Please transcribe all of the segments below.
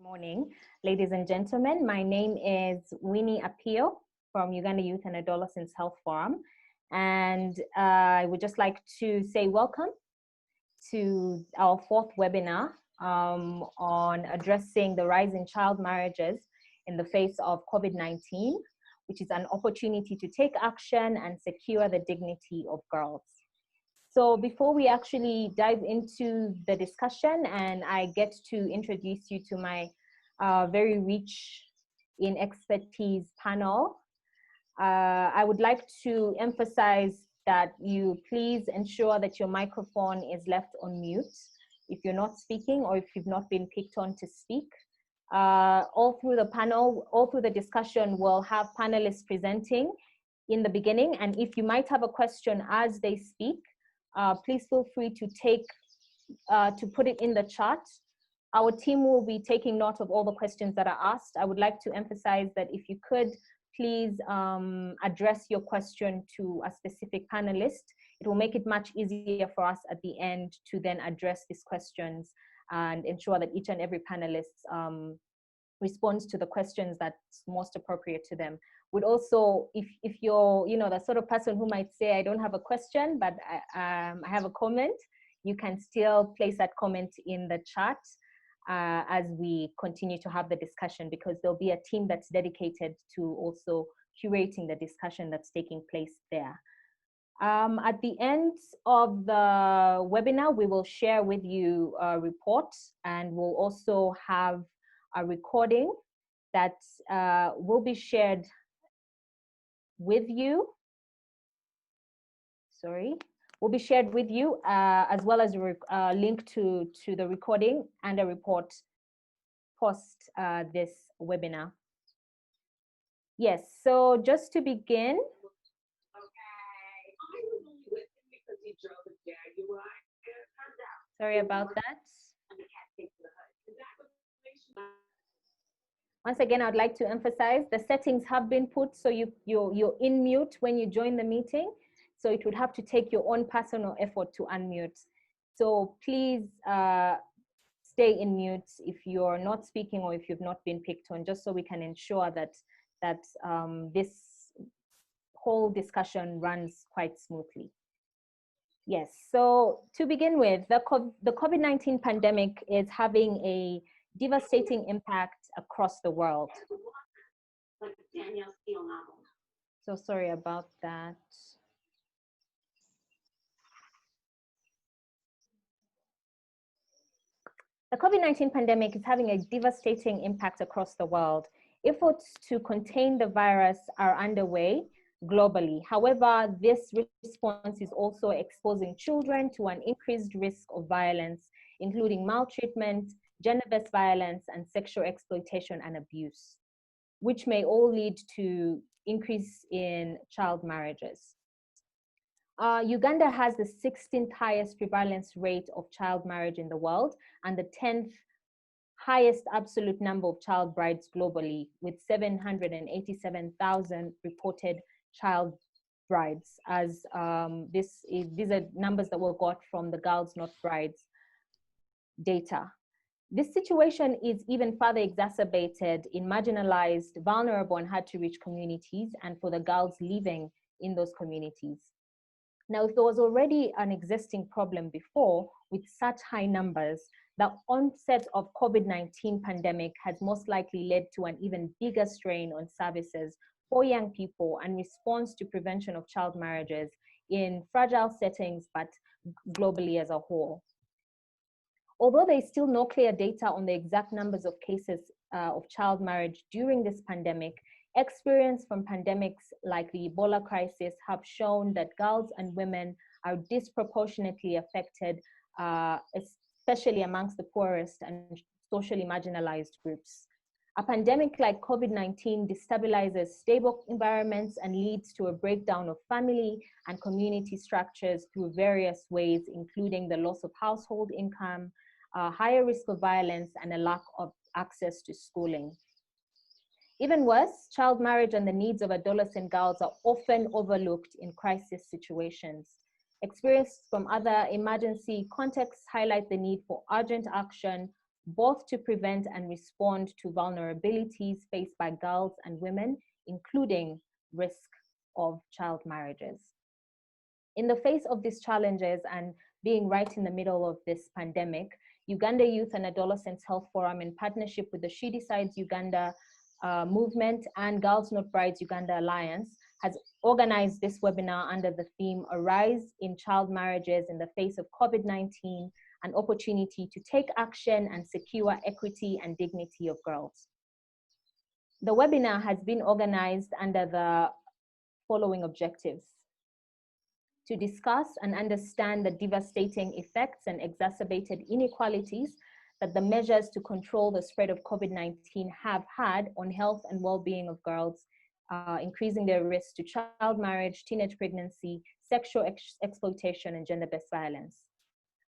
Morning, ladies and gentlemen. My name is Winnie Apio from Uganda Youth and Adolescents Health Forum, and I would just like to say welcome to our fourth webinar on addressing the rise in child marriages in the face of COVID-19, which is an opportunity to take action and secure the dignity of girls. So before we actually dive into the discussion and I get to introduce you to my very rich in expertise panel, I would like to emphasize that you please ensure that your microphone is left on mute if you're not speaking or if you've not been picked on to speak. All through the panel, all through the discussion, we'll have panelists presenting in the beginning, and if you might have a question as they speak, please feel free to put it in the chat. Our team will be taking note of all the questions that are asked. I would like to emphasize that if you could please address your question to a specific panelist, it will make it much easier for us at the end to then address these questions and ensure that each and every panelist responds to the questions that's most appropriate to them. Would also, if you're, the sort of person who might say, I don't have a question, but I have a comment, you can still place that comment in the chat as we continue to have the discussion, because there'll be a team that's dedicated to also curating the discussion that's taking place there. At the end of the webinar, we will share with you a report, and we'll also have a recording that will be shared with you. Will be shared with you as well as a link to the recording and a report post this webinar. Yes, so just to begin. Sorry about that. Once again, I'd like to emphasize the settings have been put so you're in mute when you join the meeting. So it would have to take your own personal effort to unmute. So please stay in mute if you're not speaking or if you've not been picked on, just so we can ensure that this whole discussion runs quite smoothly. Yes, so to begin with, the COVID-19 pandemic is having a devastating impact across the world. So sorry about that. The COVID-19 pandemic is having a devastating impact across the world. Efforts to contain the virus are underway globally. However, this response is also exposing children to an increased risk of violence, including maltreatment, gender-based violence, and sexual exploitation and abuse, which may all lead to increase in child marriages. Uganda has the 16th highest prevalence rate of child marriage in the world and the 10th highest absolute number of child brides globally, with 787,000 reported child brides, as these are numbers that were got from the Girls Not Brides data. This situation is even further exacerbated in marginalized, vulnerable, and hard-to-reach communities, and for the girls living in those communities. Now, if there was already an existing problem before with such high numbers, the onset of COVID-19 pandemic has most likely led to an even bigger strain on services for young people and response to prevention of child marriages in fragile settings, but globally as a whole. Although there is still no clear data on the exact numbers of cases of child marriage during this pandemic, experience from pandemics like the Ebola crisis have shown that girls and women are disproportionately affected, especially amongst the poorest and socially marginalized groups. A pandemic like COVID-19 destabilizes stable environments and leads to a breakdown of family and community structures through various ways, including the loss of household income, higher risk of violence, and a lack of access to schooling. Even worse, child marriage and the needs of adolescent girls are often overlooked in crisis situations. Experience from other emergency contexts highlight the need for urgent action, both to prevent and respond to vulnerabilities faced by girls and women, including risk of child marriages. In the face of these challenges and being right in the middle of this pandemic, Uganda Youth and Adolescents Health Forum, in partnership with the SheDecides Uganda movement and Girls Not Brides Uganda Alliance, has organized this webinar under the theme "A Rise in Child Marriages in the Face of COVID-19, an Opportunity to Take Action and Secure Equity and Dignity of Girls." The webinar has been organized under the following objectives: to discuss and understand the devastating effects and exacerbated inequalities that the measures to control the spread of COVID-19 have had on health and well-being of girls, increasing their risk to child marriage, teenage pregnancy, sexual exploitation, and gender-based violence.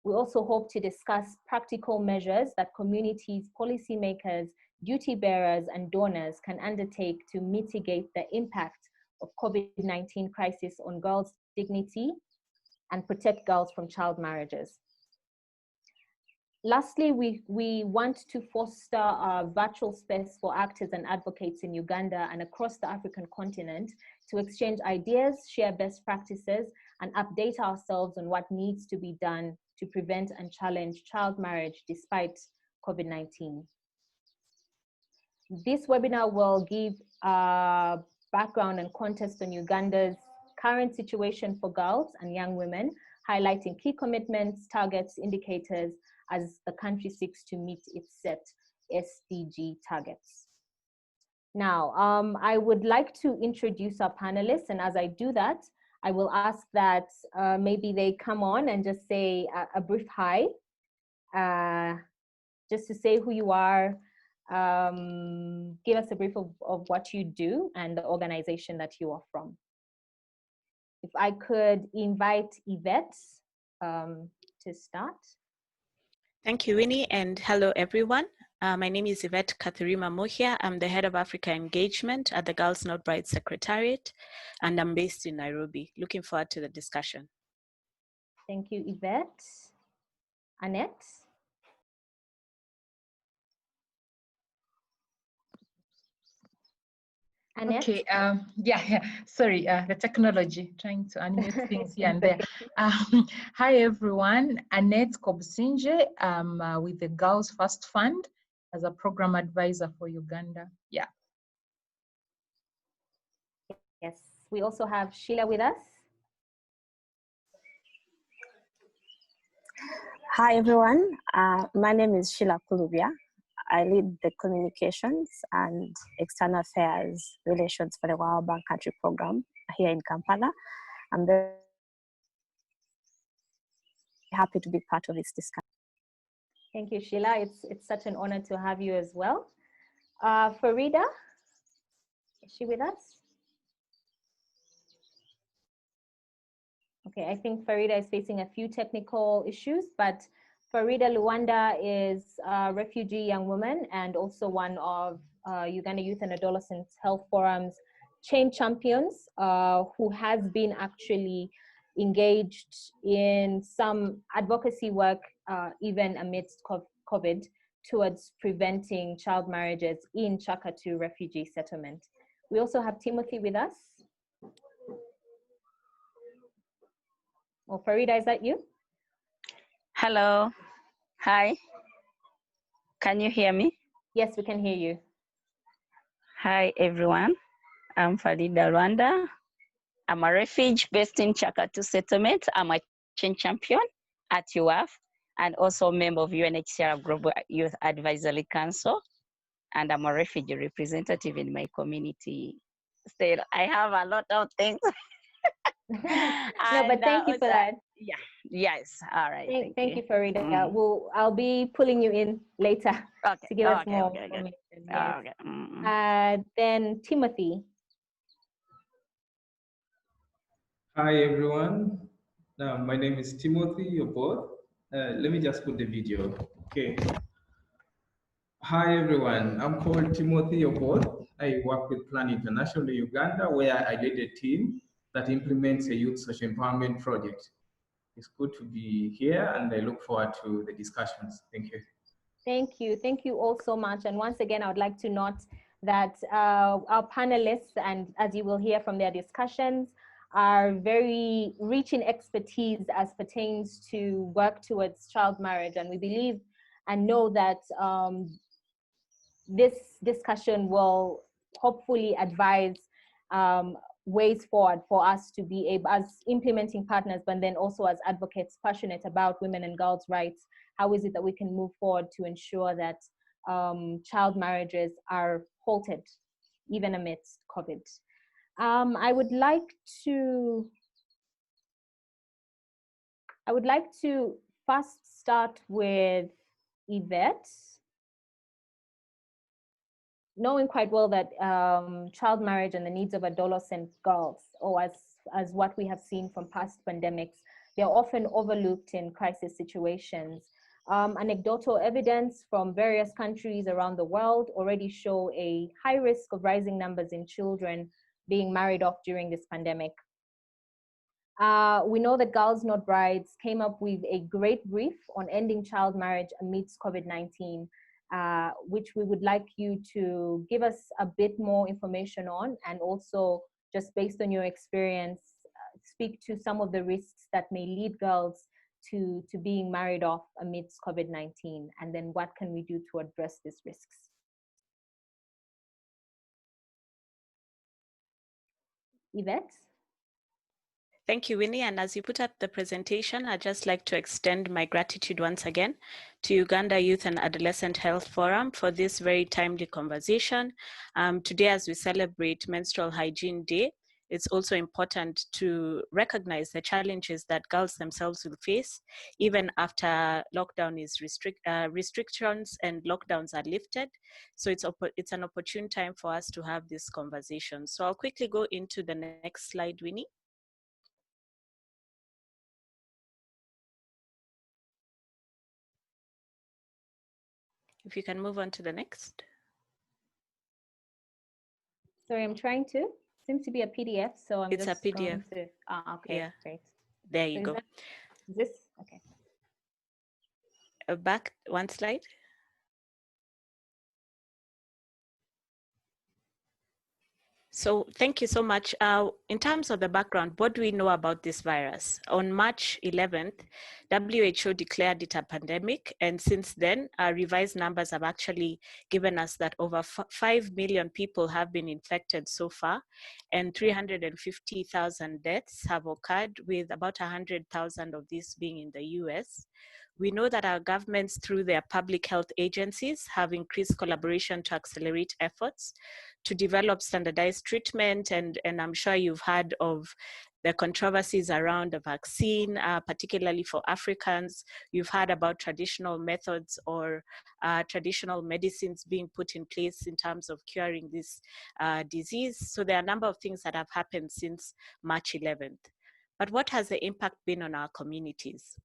We also hope to discuss practical measures that communities, policymakers, duty bearers, and donors can undertake to mitigate the impact of COVID-19 crisis on girls' dignity and protect girls from child marriages. Lastly, we want to foster a virtual space for actors and advocates in Uganda and across the African continent to exchange ideas, share best practices, and update ourselves on what needs to be done to prevent and challenge child marriage despite COVID-19. This webinar will give background and context on Uganda's current situation for girls and young women, highlighting key commitments, targets, indicators as the country seeks to meet its set SDG targets. Now, I would like to introduce our panelists, and as I do that, I will ask that maybe they come on and just say a brief hi, just to say who you are, give us a brief of what you do and the organization that you are from. If I could invite Yvette to start. Thank you, Winnie, and hello, everyone. My name is Yvette Kathirima Mohia. I'm the Head of Africa Engagement at the Girls Not Brides Secretariat, and I'm based in Nairobi. Looking forward to the discussion. Thank you, Yvette. Annette? Annette? Okay, sorry, the technology, trying to animate things here and there. Hi everyone, Annette Kobsinje, with the Girls First Fund as a program advisor for Uganda. Yeah. Yes, we also have Sheila with us. Hi everyone, my name is Sheila Kulubia. I lead the communications and external affairs relations for the World Bank Country Program here in Kampala. I'm very happy to be part of this discussion. Thank you, Sheila. It's such an honor to have you as well. Farida, is she with us? Okay, I think Farida is facing a few technical issues, but Farida Luanda is a refugee young woman and also one of Uganda Youth and Adolescents Health Forum's chain champions who has been actually engaged in some advocacy work even amidst COVID towards preventing child marriages in Chakatu refugee settlement. We also have Timothy with us. Oh, Farida, is that you? Hello. Hi. Can you hear me? Yes, we can hear you. Hi, everyone. I'm Farida Rwanda. I'm a refugee based in Chakatu settlement. I'm a chain champion at UYAHF and also a member of UNHCR Global Youth Advisory Council. And I'm a refugee representative in my community. Still, I have a lot of things. No, but thank you for that. Yeah, yes, all right. Thank you, Farida. I'll be pulling you in later to give us more information. Yes. Okay. Then Timothy. Hi, everyone. My name is Timothy Obot. Let me just put the video. Okay. Hi, everyone. I'm called Timothy Obot. I work with Plan International Uganda, where I lead a team that implements a youth social empowerment project. It's good to be here, and I look forward to the discussions. Thank you. Thank you. Thank you all so much. And once again, I would like to note that our panelists, and as you will hear from their discussions, are very rich in expertise as pertains to work towards child marriage. And we believe and know that this discussion will hopefully advise ways forward for us to be able, as implementing partners, but then also as advocates passionate about women and girls' rights. How is it that we can move forward to ensure that child marriages are halted, even amidst COVID? I would like to first start with Yvette, knowing quite well that child marriage and the needs of adolescent girls, or as what we have seen from past pandemics, they're often overlooked in crisis situations. Anecdotal evidence from various countries around the world already show a high risk of rising numbers in children being married off during this pandemic. We know that Girls Not Brides came up with a great brief on ending child marriage amidst COVID-19, which we would like you to give us a bit more information on, and also just based on your experience, speak to some of the risks that may lead girls to being married off amidst COVID-19, and then what can we do to address these risks? Yvette? Thank you, Winnie. And as you put up the presentation, I'd just like to extend my gratitude once again to Uganda Youth and Adolescent Health Forum for this very timely conversation. Today, as we celebrate Menstrual Hygiene Day, it's also important to recognize the challenges that girls themselves will face, even after lockdown is restrictions and lockdowns are lifted. So it's an opportune time for us to have this conversation. So I'll quickly go into the next slide, Winnie. If you can move on to the next. Sorry, I'm trying to. Seems to be a PDF, so I'm it's just a PDF. going to. Okay, yeah. Great. There you So go. Is this okay? Back one slide. So thank you so much. In terms of the background, what do we know about this virus? On March 11th, WHO declared it a pandemic. And since then, revised numbers have actually given us that over 5 million people have been infected so far, and 350,000 deaths have occurred, with about 100,000 of these being in the US. We know that our governments, through their public health agencies, have increased collaboration to accelerate efforts to develop standardized treatment. And I'm sure you've heard of the controversies around the vaccine, particularly for Africans. You've heard about traditional methods or traditional medicines being put in place in terms of curing this disease. So there are a number of things that have happened since March 11th. But what has the impact been on our communities?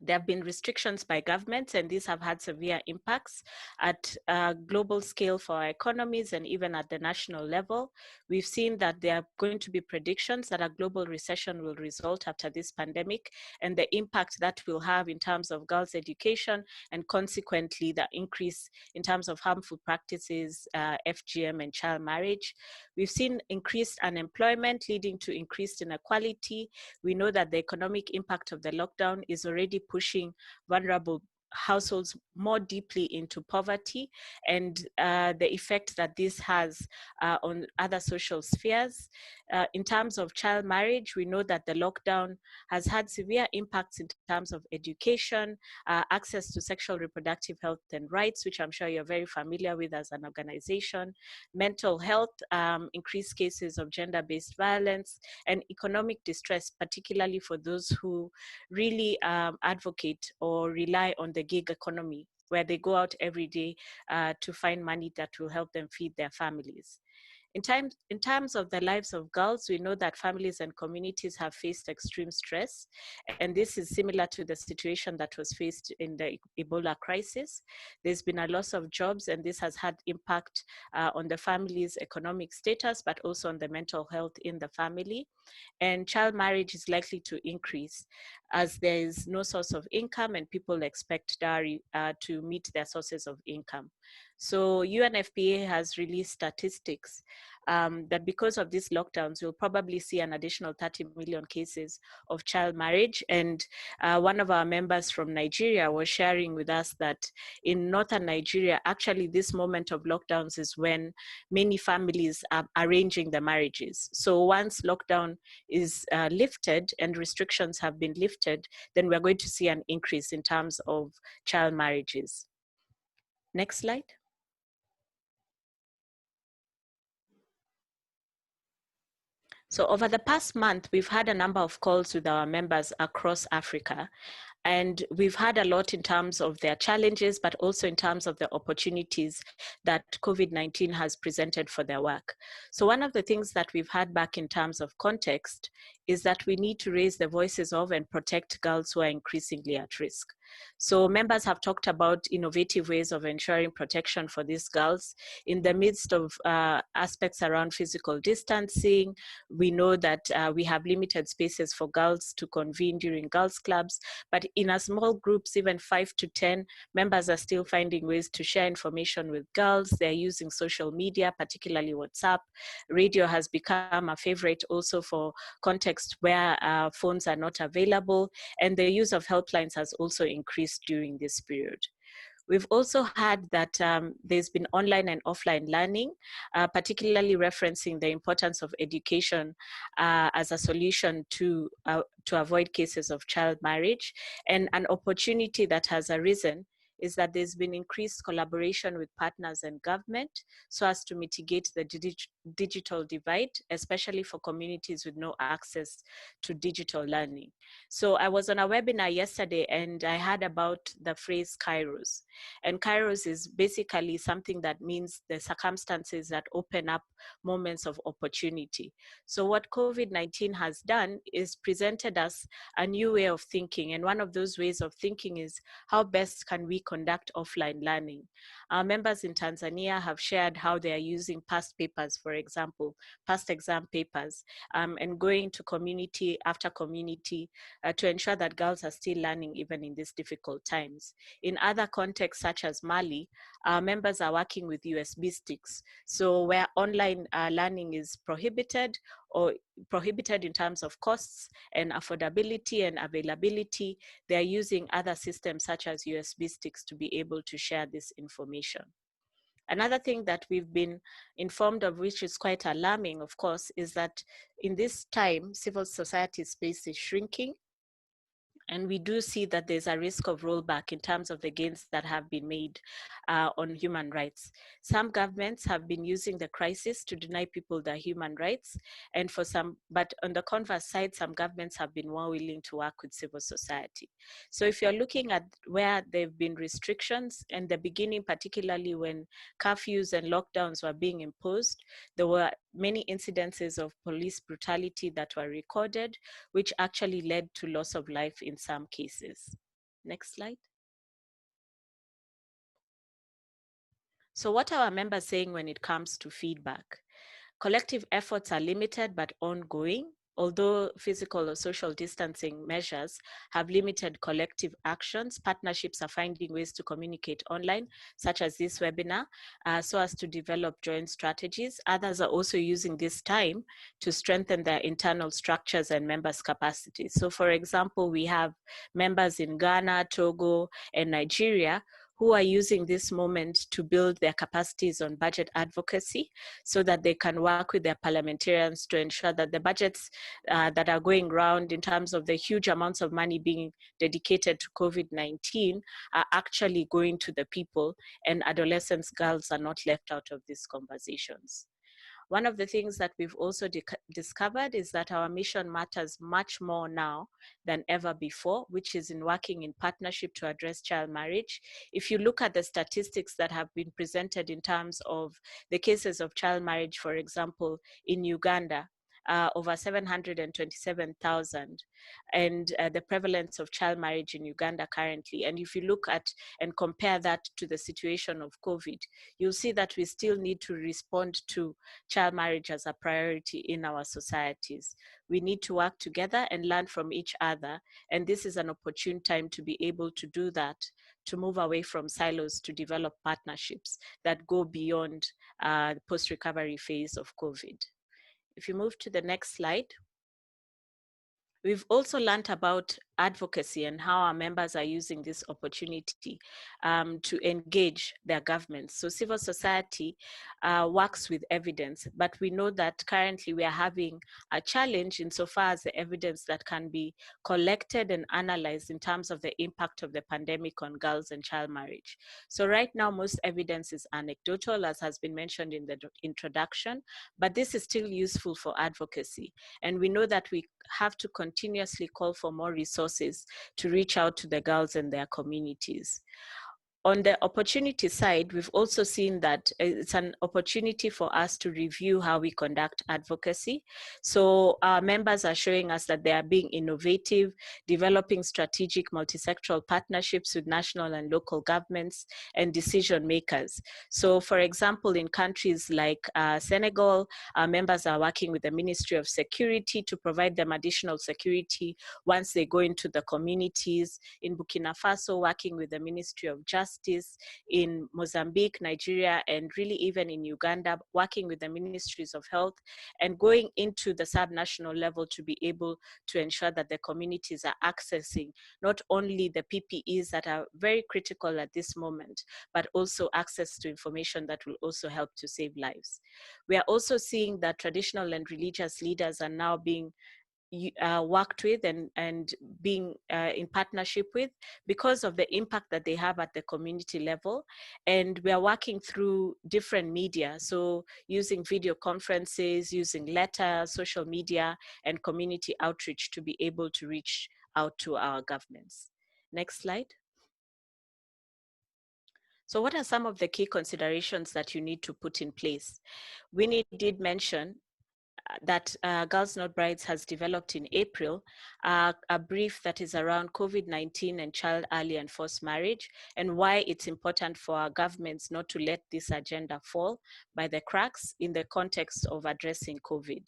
There have been restrictions by governments, and these have had severe impacts at a global scale for our economies and even at the national level. We've seen that there are going to be predictions that a global recession will result after this pandemic, and the impact that will have in terms of girls' education, and consequently the increase in terms of harmful practices, FGM and child marriage. We've seen increased unemployment leading to increased inequality. We know that the economic impact of the lockdown is already pushing vulnerable households more deeply into poverty, and the effect that this has on other social spheres. In terms of child marriage, we know that the lockdown has had severe impacts in terms of education, access to sexual reproductive health and rights, which I'm sure you're very familiar with as an organization, mental health, increased cases of gender-based violence, and economic distress, particularly for those who really advocate or rely on the gig economy, where they go out every day to find money that will help them feed their families. In terms of the lives of girls, we know that families and communities have faced extreme stress, and this is similar to the situation that was faced in the Ebola crisis. There's been a loss of jobs, and this has had impact on the family's economic status, but also on the mental health in the family. And child marriage is likely to increase as there is no source of income and people expect dowry to meet their sources of income. So UNFPA has released statistics that because of these lockdowns, we'll probably see an additional 30 million cases of child marriage. And one of our members from Nigeria was sharing with us that in northern Nigeria, actually this moment of lockdowns is when many families are arranging the marriages. So once lockdown is lifted and restrictions have been lifted, then we're going to see an increase in terms of child marriages. Next slide. So over the past month, we've had a number of calls with our members across Africa. And we've had a lot in terms of their challenges, but also in terms of the opportunities that COVID-19 has presented for their work. So one of the things that we've had back in terms of context is that we need to raise the voices of and protect girls who are increasingly at risk. So members have talked about innovative ways of ensuring protection for these girls in the midst of aspects around physical distancing. We know that we have limited spaces for girls to convene during girls' clubs, but in a small groups, even 5 to 10, members are still finding ways to share information with girls. They're using social media, particularly WhatsApp. Radio has become a favorite also for context where phones are not available, and the use of helplines has also increased during this period. We've also had that there's been online and offline learning, particularly referencing the importance of education as a solution to avoid cases of child marriage. And an opportunity that has arisen is that there's been increased collaboration with partners and government so as to mitigate the digital divide, especially for communities with no access to digital learning. So I was on a webinar yesterday and I heard about the phrase Kairos. And Kairos is basically something that means the circumstances that open up moments of opportunity. So what COVID-19 has done is presented us a new way of thinking. And one of those ways of thinking is how best can we conduct offline learning. Our members in Tanzania have shared how they are using past papers, for example, past exam papers, and going to community after community to ensure that girls are still learning even in these difficult times. In other contexts, such as Mali, our members are working with USB sticks. So where online learning is prohibited, or prohibited in terms of costs and affordability and availability, they're using other systems such as USB sticks to be able to share this information. Another thing that we've been informed of, which is quite alarming, of course, is that in this time, civil society space is shrinking. And we do see that there's a risk of rollback in terms of the gains that have been made on human rights. Some governments have been using the crisis to deny people their human rights, and but on the converse side, some governments have been more willing to work with civil society. So if you're looking at where there have been restrictions in the beginning, particularly when curfews and lockdowns were being imposed, there were many incidences of police brutality that were recorded, which actually led to loss of life in some cases. Next slide. So what are our members saying when it comes to feedback? Collective efforts are limited but ongoing. Although physical or social distancing measures have limited collective actions, partnerships are finding ways to communicate online, such as this webinar, so as to develop joint strategies. Others are also using this time to strengthen their internal structures and members' capacities. So for example, we have members in Ghana, Togo, and Nigeria who are using this moment to build their capacities on budget advocacy so that they can work with their parliamentarians to ensure that the budgets that are going around in terms of the huge amounts of money being dedicated to COVID-19 are actually going to the people, and adolescents, girls are not left out of these conversations. One of the things that we've also discovered is that our mission matters much more now than ever before, which is in working in partnership to address child marriage. If you look at the statistics that have been presented in terms of the cases of child marriage, for example, in Uganda, over 727,000, and the prevalence of child marriage in Uganda currently. And if you look at and compare that to the situation of COVID, you'll see that we still need to respond to child marriage as a priority in our societies. We need to work together and learn from each other. And this is an opportune time to be able to do that, to move away from silos, to develop partnerships that go beyond the post-recovery phase of COVID. If you move to the next slide. We've also learned about advocacy and how our members are using this opportunity to engage their governments. So civil society works with evidence, but we know that currently we are having a challenge insofar as the evidence that can be collected and analyzed in terms of the impact of the pandemic on girls and child marriage. So right now, most evidence is anecdotal, as has been mentioned in the introduction, but this is still useful for advocacy. And we know that we have to continuously call for more resources to reach out to the girls and their communities. On the opportunity side, we've also seen that it's an opportunity for us to review how we conduct advocacy. So our members are showing us that they are being innovative, developing strategic multisectoral partnerships with national and local governments and decision makers. So for example, in countries like Senegal, our members are working with the Ministry of Security to provide them additional security once they go into the communities. In Burkina Faso, working with the Ministry of Justice. In Mozambique, Nigeria, and really even in Uganda, working with the ministries of health and going into the subnational level to be able to ensure that the communities are accessing not only the PPEs that are very critical at this moment, but also access to information that will also help to save lives. We are also seeing that traditional and religious leaders are now being worked with and being in partnership with because of the impact that they have at the community level. And we are working through different media. So using video conferences, using letters, social media, and community outreach to be able to reach out to our governments. Next slide. So what are some of the key considerations that you need to put in place? Winnie did mention that Girls Not Brides has developed in April a brief that is around COVID-19 and child early and forced marriage, and why it's important for our governments not to let this agenda fall by the cracks in the context of addressing COVID.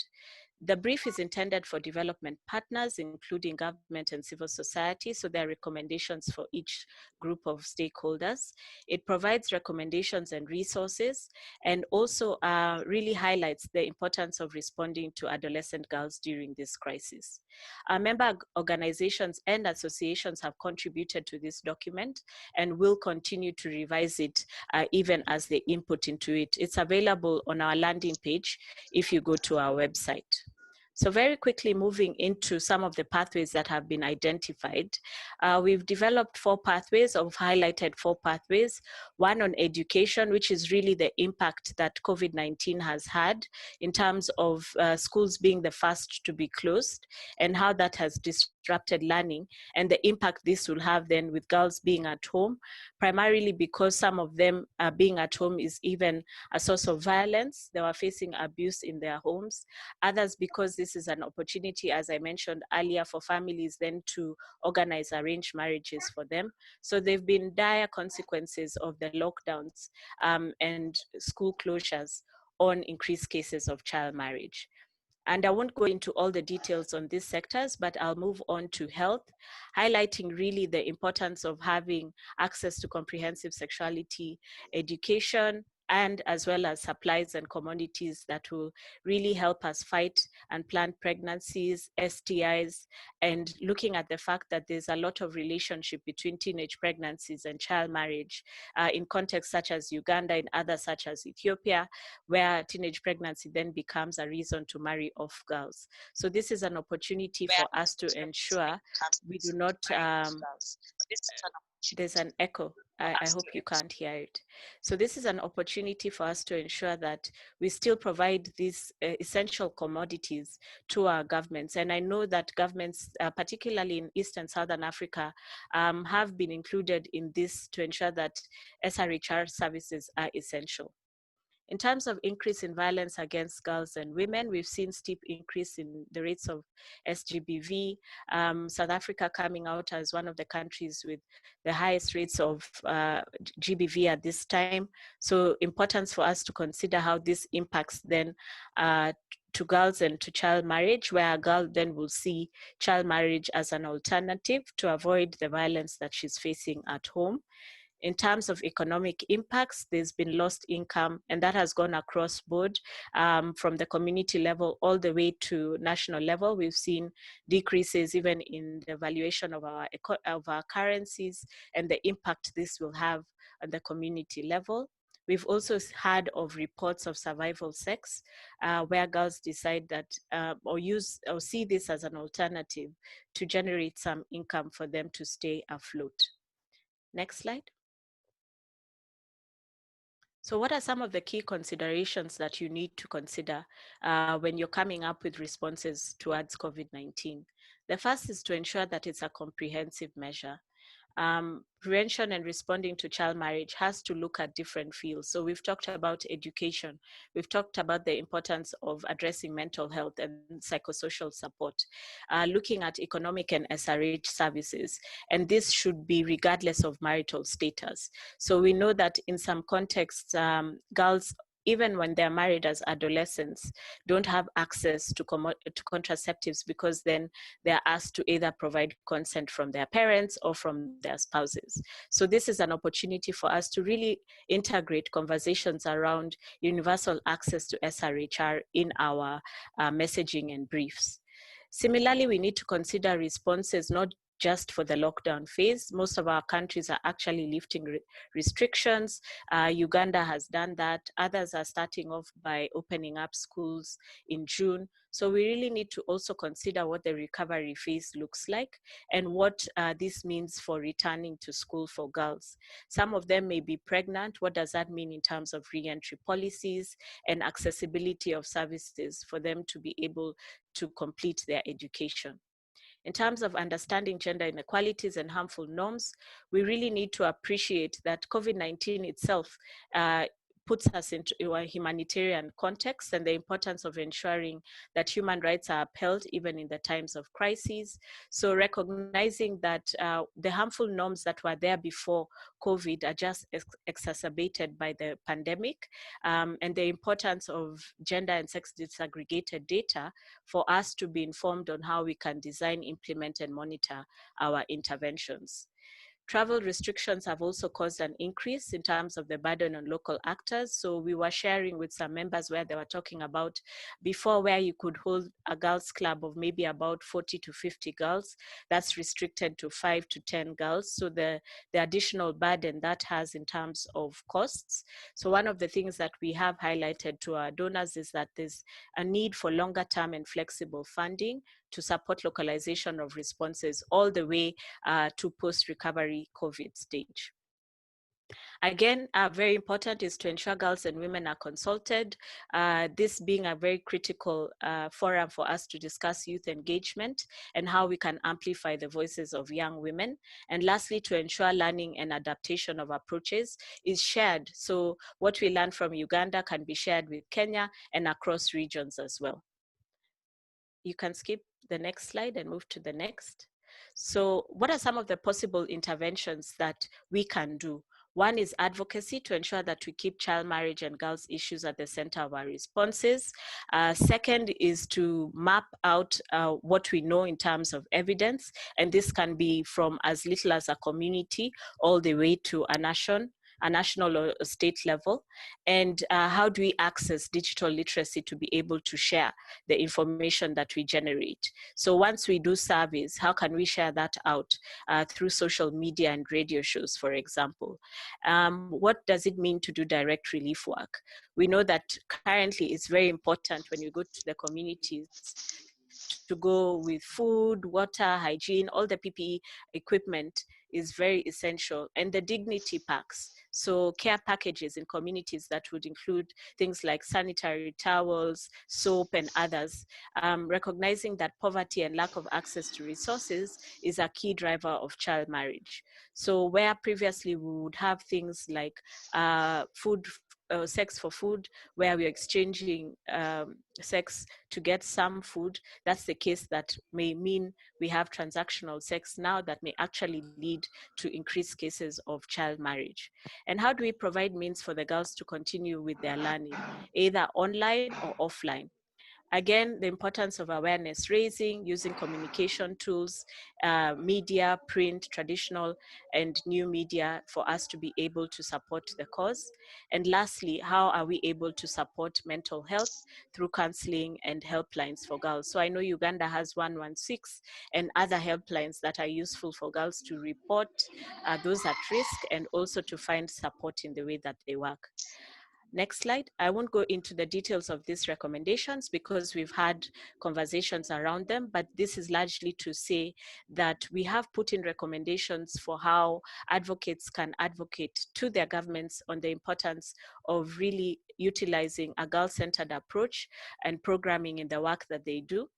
The brief is intended for development partners, including government and civil society, so there are recommendations for each group of stakeholders. It provides recommendations and resources, and also really highlights the importance of responding to adolescent girls during this crisis. Our member organizations and associations have contributed to this document and will continue to revise it even as they input into it. It's available on our landing page if you go to our website. So very quickly moving into some of the pathways that have been identified. We've developed 4 pathways, or highlighted 4 pathways. One on education, which is really the impact that COVID-19 has had in terms of schools being the first to be closed and how that has disrupted learning and the impact this will have then with girls being at home, primarily because some of them being at home is even a source of violence. They were facing abuse in their homes. Others because this is an opportunity, as I mentioned earlier, for families then to organize arranged marriages for them. So they've been dire consequences of the lockdowns and school closures on increased cases of child marriage. And I won't go into all the details on these sectors, but I'll move on to health, highlighting really the importance of having access to comprehensive sexuality education, and as well as supplies and commodities that will really help us fight and plan pregnancies, STIs, and looking at the fact that there's a lot of relationship between teenage pregnancies and child marriage in contexts such as Uganda and others such as Ethiopia, where teenage pregnancy then becomes a reason to marry off girls. So this is an opportunity for us to ensure we do not, there's an echo. I hope you can't hear it. So this is an opportunity for us to ensure that we still provide these essential commodities to our governments. And I know that governments, particularly in East and Southern Africa, have been included in this to ensure that SRHR services are essential. In terms of increase in violence against girls and women, we've seen steep increase in the rates of SGBV. South Africa coming out as one of the countries with the highest rates of GBV at this time. So importance for us to consider how this impacts then to girls and to child marriage, where a girl then will see child marriage as an alternative to avoid the violence that she's facing at home. In terms of economic impacts, there's been lost income, and that has gone across board from the community level all the way to national level. We've seen decreases even in the valuation of our currencies and the impact this will have at the community level. We've also heard of reports of survival sex, where girls decide that or see this as an alternative to generate some income for them to stay afloat. Next slide. So what are some of the key considerations that you need to consider when you're coming up with responses towards COVID-19? The first is to ensure that it's a comprehensive measure. Prevention and responding to child marriage has to look at different fields. So we've talked about education. We've talked about the importance of addressing mental health and psychosocial support, looking at economic and SRH services. And this should be regardless of marital status. So we know that in some contexts, girls, even when they're married as adolescents, don't have access to contraceptives because then they're asked to either provide consent from their parents or from their spouses. So this is an opportunity for us to really integrate conversations around universal access to SRHR in our messaging and briefs. Similarly, we need to consider responses not just for the lockdown phase. Most of our countries are actually lifting restrictions. Uganda has done that. Others are starting off by opening up schools in June. So we really need to also consider what the recovery phase looks like and what this means for returning to school for girls. Some of them may be pregnant. What does that mean in terms of re-entry policies and accessibility of services for them to be able to complete their education? In terms of understanding gender inequalities and harmful norms, we really need to appreciate that COVID-19 itself puts us into a humanitarian context and the importance of ensuring that human rights are upheld even in the times of crises. So recognizing that the harmful norms that were there before COVID are just exacerbated by the pandemic, and the importance of gender and sex disaggregated data for us to be informed on how we can design, implement, and monitor our interventions. Travel restrictions have also caused an increase in terms of the burden on local actors. So we were sharing with some members where they were talking about before where you could hold a girls club of maybe about 40 to 50 girls, that's restricted to 5 to 10 girls. So the additional burden that has in terms of costs. So one of the things that we have highlighted to our donors is that there's a need for longer term and flexible funding to support localization of responses all the way to post-recovery COVID stage. Again, very important is to ensure girls and women are consulted, this being a very critical forum for us to discuss youth engagement and how we can amplify the voices of young women. And lastly, to ensure learning and adaptation of approaches is shared. So what we learn from Uganda can be shared with Kenya and across regions as well. You can skip the next slide and move to the next. So what are some of the possible interventions that we can do? One is advocacy to ensure that we keep child marriage and girls issues at the center of our responses. Second is to map out what we know in terms of evidence. And this can be from as little as a community all the way to a national or state level, and how do we access digital literacy to be able to share the information that we generate. So once we do surveys, how can we share that out through social media and radio shows, for example? What does it mean to do direct relief work? We know that currently it's very important when you go to the communities to go with food, water, hygiene, all the PPE equipment is very essential, and the dignity packs. So care packages in communities that would include things like sanitary towels, soap, and others, recognizing that poverty and lack of access to resources is a key driver of child marriage. So where previously we would have things like sex for food, where we're exchanging sex to get some food, that's the case that may mean we have transactional sex now that may actually lead to increased cases of child marriage. And how do we provide means for the girls to continue with their learning, either online or offline? Again, the importance of awareness raising, using communication tools, media, print, traditional, and new media for us to be able to support the cause. And lastly, how are we able to support mental health through counseling and helplines for girls? So I know Uganda has 116 and other helplines that are useful for girls to report those at risk and also to find support in the way that they work. Next slide. I won't go into the details of these recommendations because we've had conversations around them, but this is largely to say that we have put in recommendations for how advocates can advocate to their governments on the importance of really utilizing a girl-centered approach and programming in the work that they do.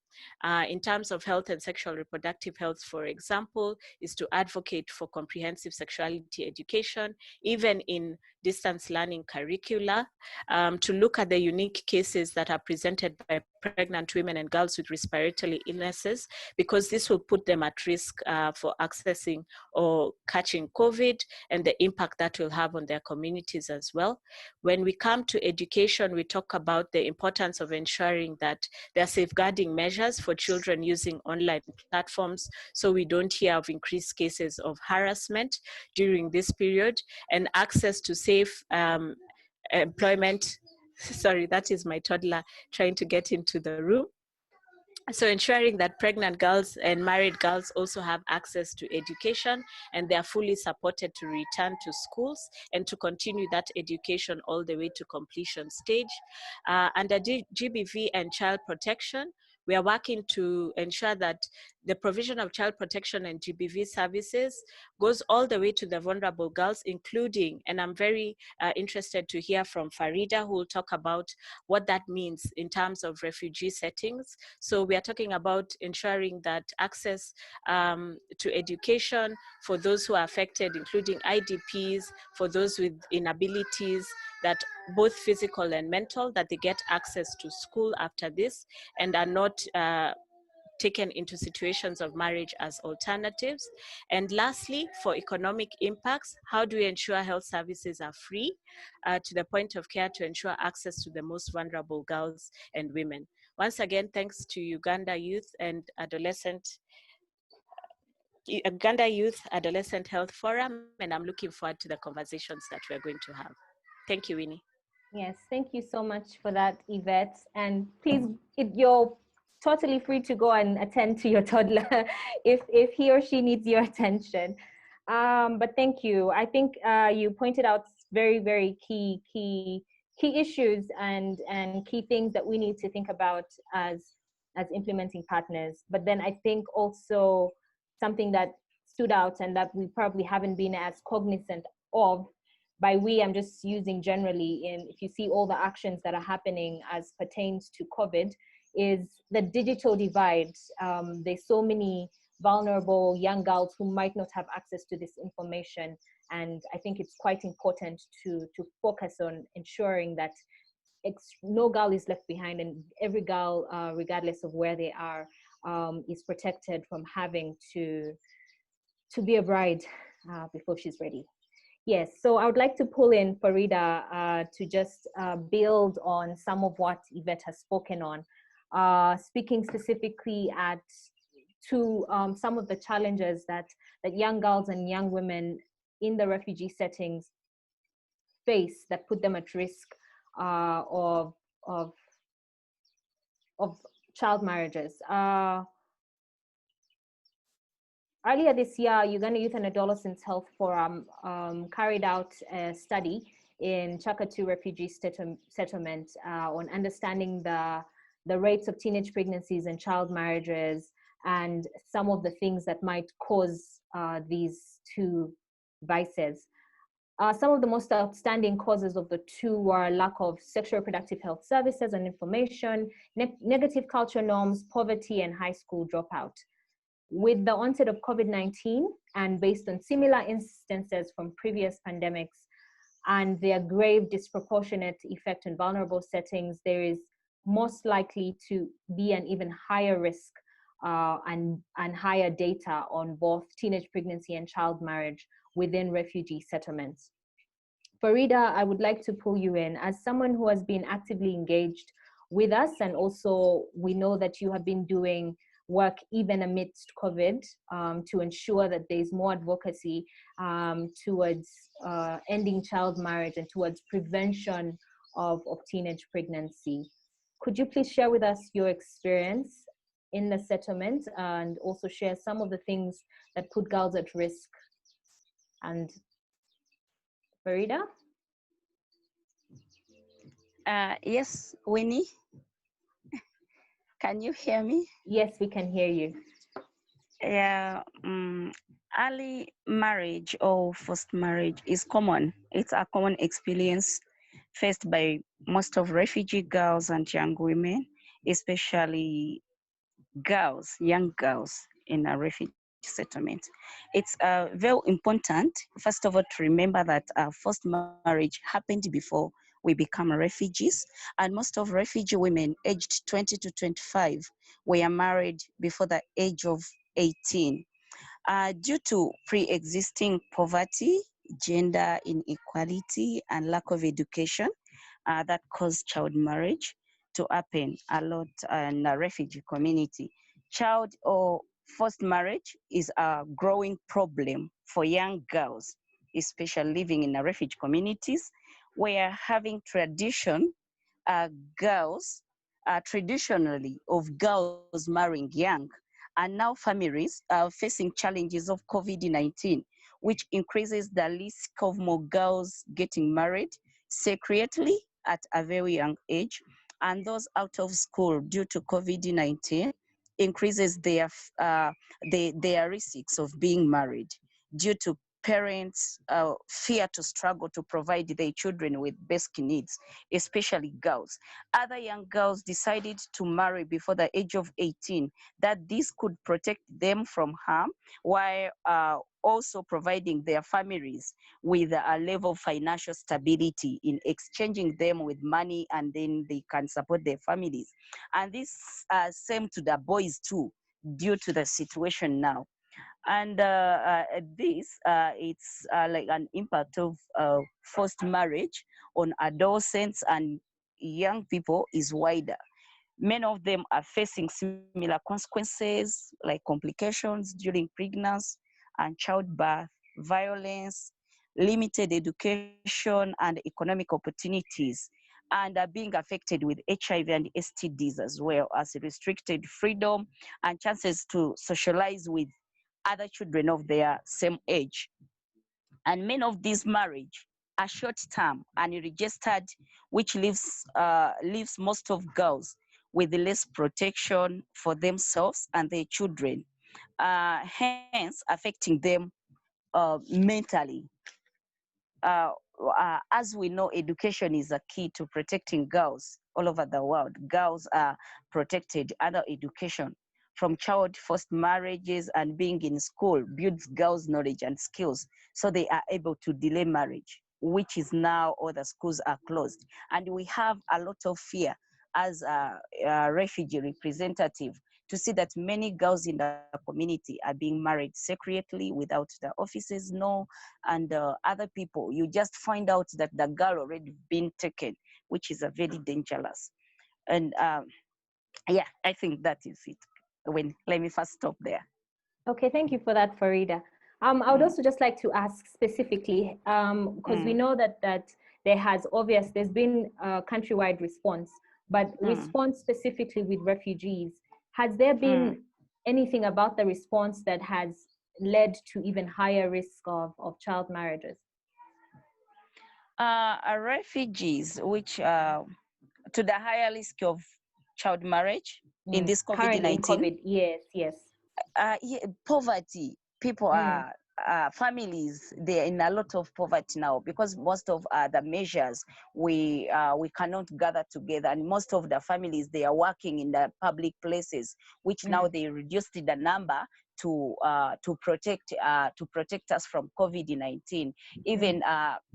In terms of health and sexual reproductive health, for example, is to advocate for comprehensive sexuality education, even in distance learning curricula, to look at the unique cases that are presented by pregnant women and girls with respiratory illnesses, because this will put them at risk for accessing or catching COVID and the impact that will have on their communities as well. When we come to education, we talk about the importance of ensuring that there are safeguarding measures for children using online platforms, so we don't hear of increased cases of harassment during this period, and access to safe employment. Sorry, that is my toddler trying to get into the room. So ensuring that pregnant girls and married girls also have access to education and they are fully supported to return to schools and to continue that education all the way to completion stage. Under GBV and child protection, we are working to ensure that the provision of child protection and GBV services goes all the way to the vulnerable girls, including, and I'm very interested to hear from Farida, who will talk about what that means in terms of refugee settings. So we are talking about ensuring that access to education for those who are affected, including IDPs, for those with inabilities, that both physical and mental, that they get access to school after this and are not taken into situations of marriage as alternatives. And lastly, for economic impacts, how do we ensure health services are free to the point of care to ensure access to the most vulnerable girls and women? Once again, thanks to Uganda Youth Adolescent Health Forum, and I'm looking forward to the conversations that we're going to have. Thank you, Winnie. Yes, thank you so much for that, Yvette. And please, you're totally free to go and attend to your toddler if he or she needs your attention. But thank you. I think you pointed out very, very key issues and key things that we need to think about as implementing partners. But then I think also something that stood out and that we probably haven't been as cognizant of. By we, I'm just using generally, if you see all the actions that are happening as pertains to COVID, is the digital divide. There's so many vulnerable young girls who might not have access to this information. And I think it's quite important to focus on ensuring that no girl is left behind, and every girl, regardless of where they are, is protected from having to be a bride before she's ready. Yes, so I would like to pull in Farida to just build on some of what Yvette has spoken on, speaking specifically to some of the challenges that young girls and young women in the refugee settings face that put them at risk of child marriages. Earlier this year, Uganda Youth and Adolescents Health Forum carried out a study in Chaka 2 refugee settlement on understanding the rates of teenage pregnancies and child marriages, and some of the things that might cause these two vices. Some of the most outstanding causes of the two were lack of sexual reproductive health services and information, negative culture norms, poverty, and high school dropout. With the onset of COVID-19, and based on similar instances from previous pandemics and their grave disproportionate effect in vulnerable settings, there is most likely to be an even higher risk and higher data on both teenage pregnancy and child marriage within refugee settlements. Farida, I would like to pull you in as someone who has been actively engaged with us, and also we know that you have been doing work even amidst COVID to ensure that there's more advocacy towards ending child marriage and towards prevention of teenage pregnancy. Could you please share with us your experience in the settlement and also share some of the things that put girls at risk? And Farida? Yes, Winnie. Can you hear me? Yes, we can hear you. Yeah, early marriage or forced marriage is common. It's a common experience faced by most of refugee girls and young women, especially girls, young girls in a refugee settlement. It's very important, first of all, to remember that forced marriage happened before we become refugees, and most of refugee women aged 20 to 25 were married before the age of 18. Due to pre-existing poverty, gender inequality, and lack of education that cause child marriage to happen a lot in the refugee community. Child or forced marriage is a growing problem for young girls, especially living in the refugee communities, where having girls, traditionally of girls marrying young, and now families are facing challenges of COVID-19, which increases the risk of more girls getting married secretly at a very young age, and those out of school due to COVID-19 increases their risks of being married due to parents fear to struggle to provide their children with basic needs, especially girls. Other young girls decided to marry before the age of 18, that this could protect them from harm, while also providing their families with a level of financial stability in exchanging them with money, and then they can support their families. And this same to the boys too, due to the situation now. And it's like an impact of forced marriage on adolescents and young people is wider. Many of them are facing similar consequences like complications during pregnancy and childbirth, violence, limited education and economic opportunities, and are being affected with HIV and STDs, as well as restricted freedom and chances to socialize with other children of their same age. And many of these marriage are short-term and registered, which leaves most of girls with less protection for themselves and their children, hence affecting them mentally. As we know, education is a key to protecting girls all over the world. Girls are protected under education. From child forced marriages and being in school builds girls' knowledge and skills, so they are able to delay marriage, which is now all the schools are closed. And we have a lot of fear as a refugee representative to see that many girls in the community are being married secretly without the offices know, and other people. You just find out that the girl already been taken, which is a very dangerous. And yeah, I think that is it. Let me first stop there. Okay, thank you for that, Farida. I would also just like to ask specifically, because we know that there's been a countrywide response, but response specifically with refugees, has there been anything about the response that has led to even higher risk of child marriages? Refugees, which to the higher risk of child marriage in this COVID-19. Yes. poverty. People are families, they're in a lot of poverty now because most of the measures we cannot gather together, and most of the families, they are working in the public places, which now they reduced the number to protect us from COVID-19, even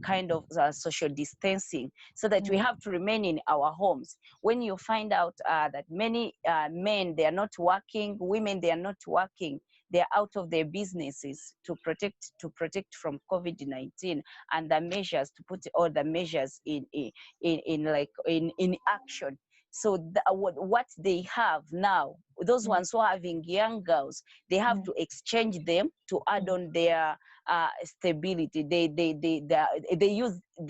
kind of social distancing, so that we have to remain in our homes. When you find out that many men, they are not working, women, they are not working, they're out of their businesses to protect from COVID-19, and the measures, to put all the measures in action. So what they have now, those ones who are having young girls, they have to exchange them to add on their stability. They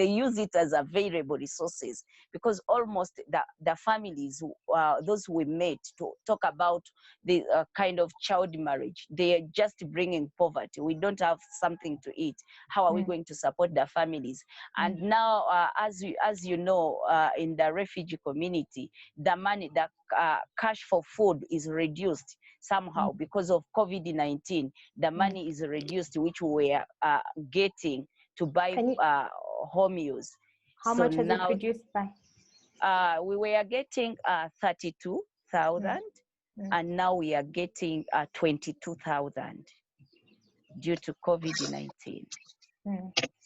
use it as available resources, because almost the families, those we met to talk about the kind of child marriage, they are just bringing poverty. We don't have something to eat. How are we going to support the families? And now, as you know, in the refugee community, the money, the cash for food is reduced somehow because of COVID-19. The money is reduced, which we are getting to buy home use. How much has it reduced by? We were getting 32,000, and now we are getting 22,000 due to COVID-19.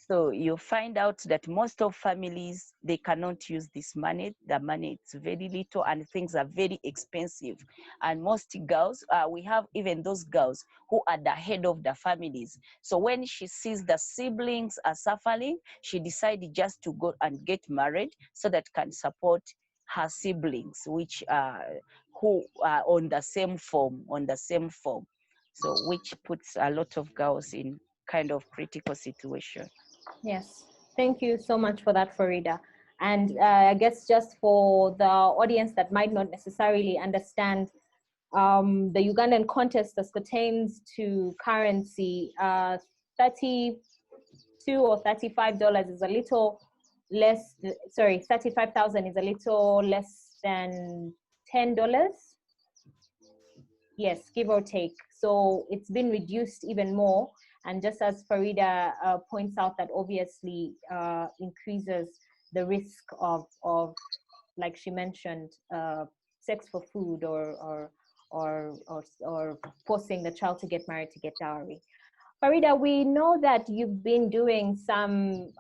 So you find out that most of families, they cannot use this money. The money is very little, and things are very expensive. And most girls, we have even those girls who are the head of the families. So when she sees the siblings are suffering, she decided just to go and get married so that can support her siblings, which who are on the same form. So which puts a lot of girls in kind of critical situation. Yes, thank you so much for that, Farida. And I guess just for the audience that might not necessarily understand the Ugandan context as pertains to currency, $32 or $35 is a little less, sorry, 35,000 is a little less than $10. Yes, give or take. So it's been reduced even more. And just as Farida points out, that obviously increases the risk of like she mentioned, sex for food or forcing the child to get married to get dowry. Farida, we know that you've been doing some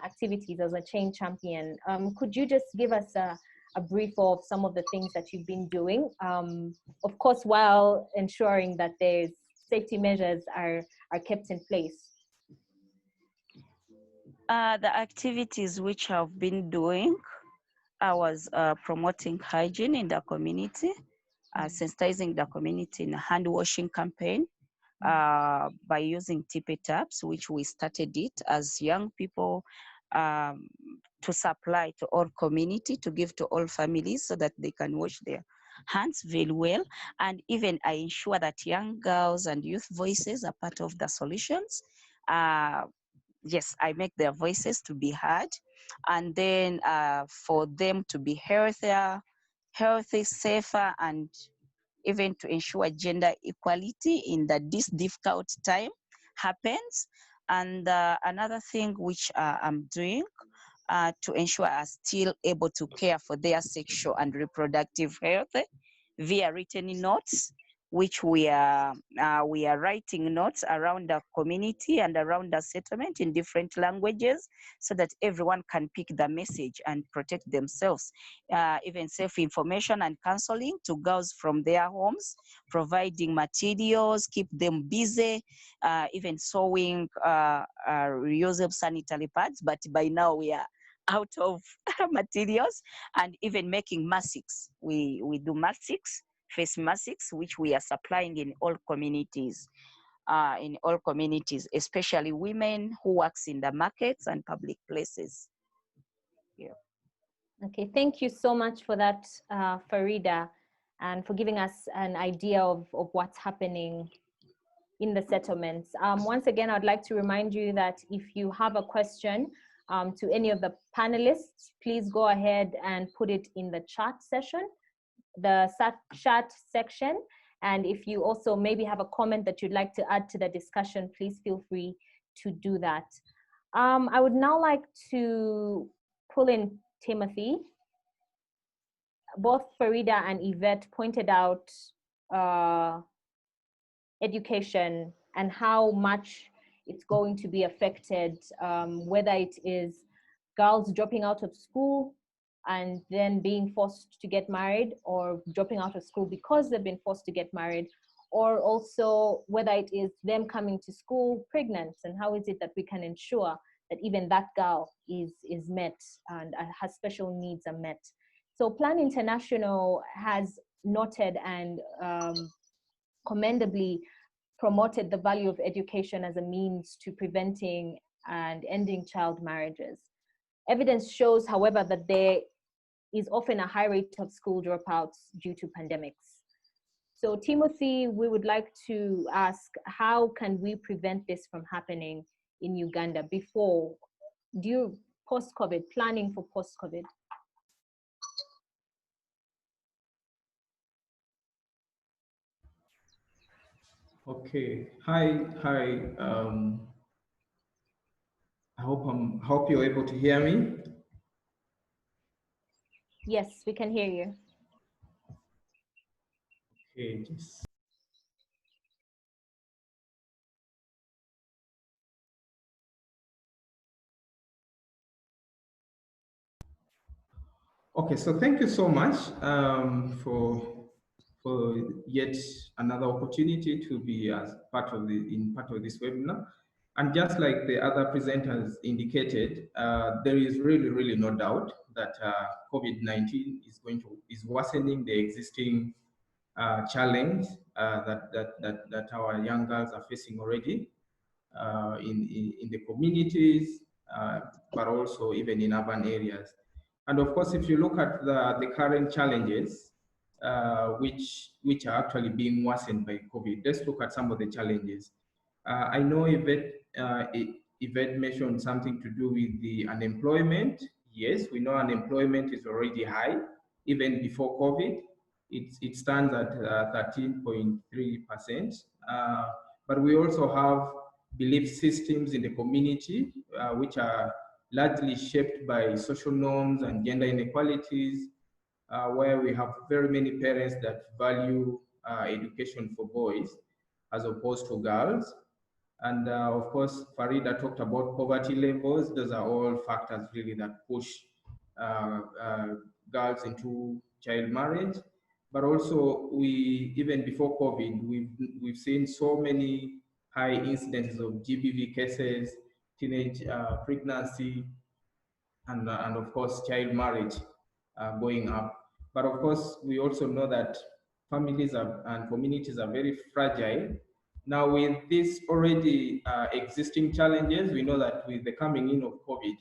activities as a chain champion. Could you just give us a brief of some of the things that you've been doing? Of course, while ensuring that there's safety measures are kept in place. The activities which I've been doing, I was promoting hygiene in the community, sensitizing the community in a hand washing campaign by using tippet taps, which we started it as young people to supply to all community, to give to all families so that they can wash their hands very well. And even I ensure that young girls and youth voices are part of the solutions. Yes, I make their voices to be heard, and then for them to be healthy, safer, and even to ensure gender equality in this difficult time happens. And another thing which I'm doing to ensure are still able to care for their sexual and reproductive health via written notes, which we are writing notes around the community and around the settlement in different languages, so that everyone can pick the message and protect themselves. Even self-information and counseling to girls from their homes, providing materials, keep them busy, even sewing reusable sanitary pads, but by now we are out of materials, and even making masks. We do masks, face masks, which we are supplying in all communities, especially women who works in the markets and public places. Yeah. Okay, thank you so much for that, Farida, and for giving us an idea of what's happening in the settlements. Once again, I'd like to remind you that if you have a question to any of the panelists, please go ahead and put it in the chat section, the chat section, And if you also maybe have a comment that you'd like to add to the discussion, please feel free to do that. I would now like to pull in Timothy. Both Farida and Yvette pointed out education and how much it's going to be affected, whether it is girls dropping out of school and then being forced to get married, or dropping out of school because they've been forced to get married, or also whether it is them coming to school pregnant, and how is it that we can ensure that even that girl is met and her special needs are met. So Plan International has noted and commendably promoted the value of education as a means to preventing and ending child marriages. Evidence shows, however, that there is often a high rate of school dropouts due to pandemics. So Timothy, we would like to ask, how can we prevent this from happening in Uganda before, post-COVID, planning for post-COVID? Okay. Hi. I hope you're able to hear me. Yes, we can hear you. Okay. Just... Okay. So thank you so much for yet another opportunity to be as part of this webinar. And just like the other presenters indicated, there is really no doubt that COVID-19 is worsening the existing challenge that our young girls are facing already in the communities, but also even in urban areas. And of course, if you look at the current challenges, which are actually being worsened by COVID, let's look at some of the challenges. I know Yvette mentioned something to do with the unemployment. Yes, we know unemployment is already high, even before COVID. It stands at 13.3%. But we also have belief systems in the community, which are largely shaped by social norms and gender inequalities, where we have very many parents that value education for boys as opposed to girls. And of course, Farida talked about poverty levels. Those are all factors really that push girls into child marriage. But also, even before COVID, we've seen so many high incidences of GBV cases, teenage pregnancy, and of course, child marriage going up. But of course, we also know that families and communities are very fragile. Now, with these already existing challenges, we know that with the coming in of COVID,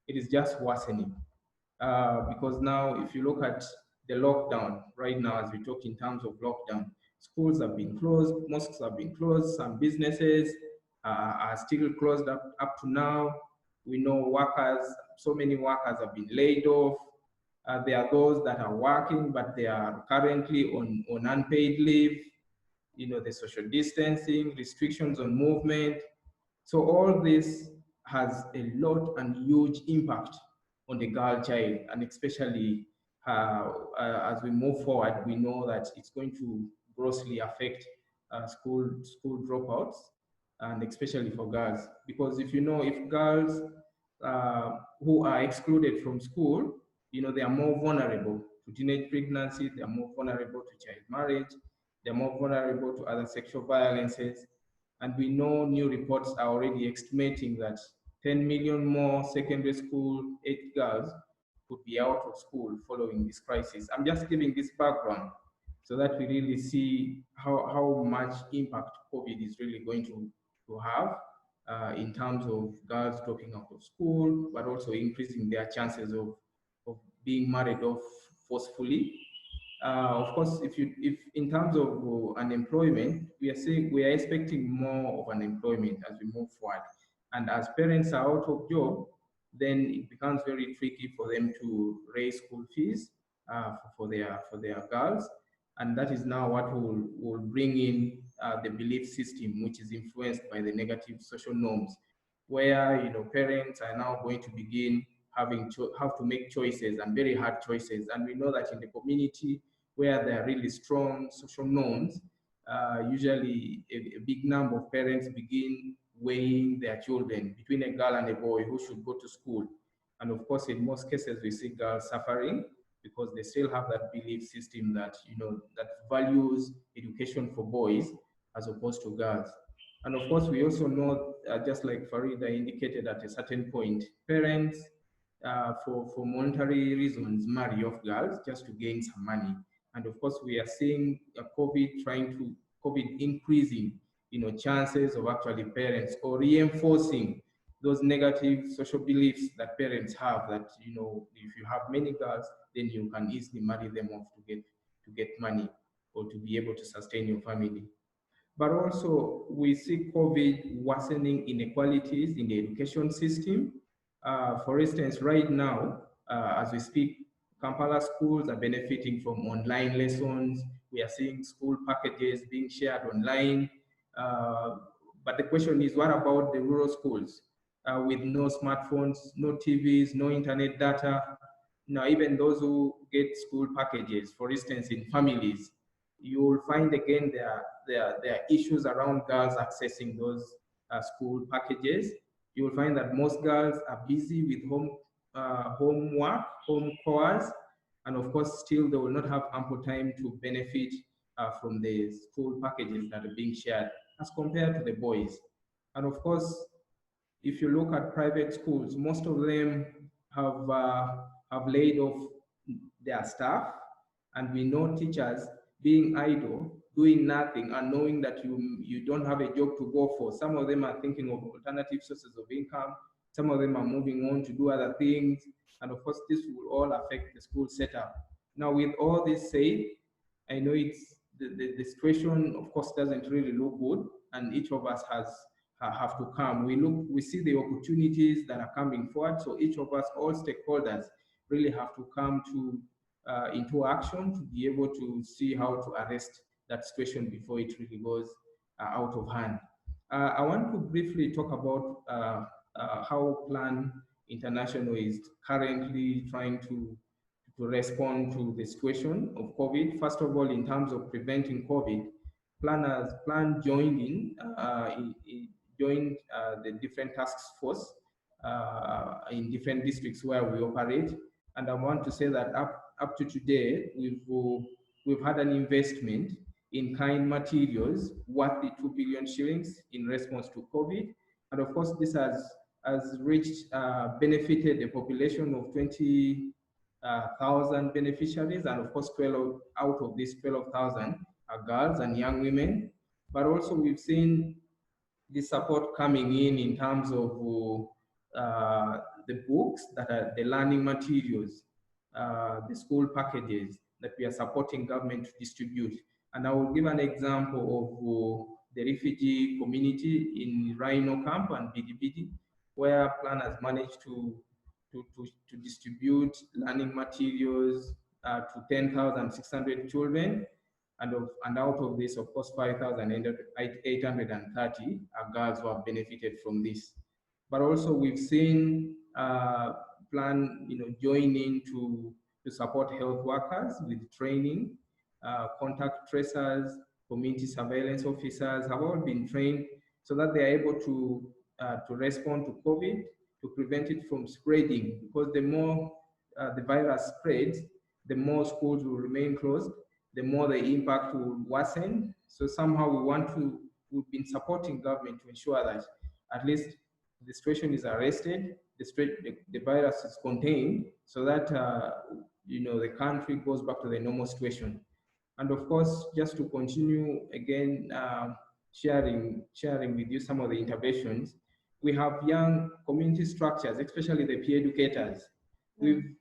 it is just worsening. Because now, if you look at the lockdown right now, as we talk in terms of lockdown, schools have been closed, mosques have been closed, some businesses are still closed up to now. We know workers, so many workers have been laid off. There are those that are working, but they are currently on unpaid leave. You know, the social distancing, restrictions on movement. So all this has a lot and huge impact on the girl child, and especially as we move forward, we know that it's going to grossly affect school dropouts, and especially for girls. Because if you know, if girls who are excluded from school, you know, they are more vulnerable to teenage pregnancy, they are more vulnerable to child marriage, they're more vulnerable to other sexual violences. And we know new reports are already estimating that 10 million more secondary school age girls could be out of school following this crisis. I'm just giving this background so that we really see how much impact COVID is really going to have in terms of girls dropping out of school, but also increasing their chances of being married off forcefully. Of course, if in terms of unemployment, we are expecting more of unemployment as we move forward, and as parents are out of job, then it becomes very tricky for them to raise school fees for their girls, And that is now what will bring in the belief system, which is influenced by the negative social norms, where parents are now going to begin have to make choices, and very hard choices. And we know that in the community where there are really strong social norms, usually a big number of parents begin weighing their children between a girl and a boy who should go to school. And of course, in most cases, we see girls suffering because they still have that belief system that that values education for boys as opposed to girls. And of course, we also know, just like Farida indicated at a certain point, parents, for monetary reasons, marry off girls just to gain some money. And of course, we are seeing COVID increasing, chances of actually parents, or reinforcing those negative social beliefs that parents have, that if you have many girls, then you can easily marry them off to get money, or to be able to sustain your family. But also, we see COVID worsening inequalities in the education system. For instance, right now, as we speak, Kampala schools are benefiting from online lessons. We are seeing school packages being shared online. But the question is, what about the rural schools with no smartphones, no TVs, no internet data? Now, even those who get school packages, for instance, in families, you will find again there are issues around girls accessing those school packages. You will find that most girls are busy with homework, home chores, and of course, still they will not have ample time to benefit from the school packages that are being shared as compared to the boys. And of course, if you look at private schools, most of them have laid off their staff, and we know teachers being idle, doing nothing, and knowing that you don't have a job to go for. Some of them are thinking of alternative sources of income. Some of them are moving on to do other things. And of course, this will all affect the school setup. Now, with all this said, I know it's the situation, of course, doesn't really look good, and each of us have to come. We see the opportunities that are coming forward. So each of us, all stakeholders, really have to come into action to be able to see how to arrest that situation before it really goes out of hand. I want to briefly talk about how Plan International is currently trying to respond to the situation of COVID. First of all, in terms of preventing COVID, Plan joined joined the different task force in different districts where we operate. And I want to say that up to today, we've had an investment in kind materials worth the 2 billion shillings in response to COVID. And of course, this has benefited a population of 20,000 beneficiaries, and of course, 12 out of these 12,000 are girls and young women. But also, we've seen the support coming in terms of the books that are the learning materials, the school packages that we are supporting government to distribute. And I will give an example of the refugee community in Rhino Camp and Bidibidi, where Plan has managed to distribute learning materials to 10,600 children. And out of this, of course, 5,830 are girls who have benefited from this. But also, we've seen Plan, joining to support health workers with training. Contact tracers, community surveillance officers have all been trained so that they are able to respond to COVID, to prevent it from spreading. Because the more the virus spreads, the more schools will remain closed, the more the impact will worsen. So somehow we've been supporting government to ensure that at least the situation is arrested, the virus is contained, so that the country goes back to the normal situation. And of course, just to continue again, sharing with you some of the interventions, we have young community structures, especially the peer educators. We've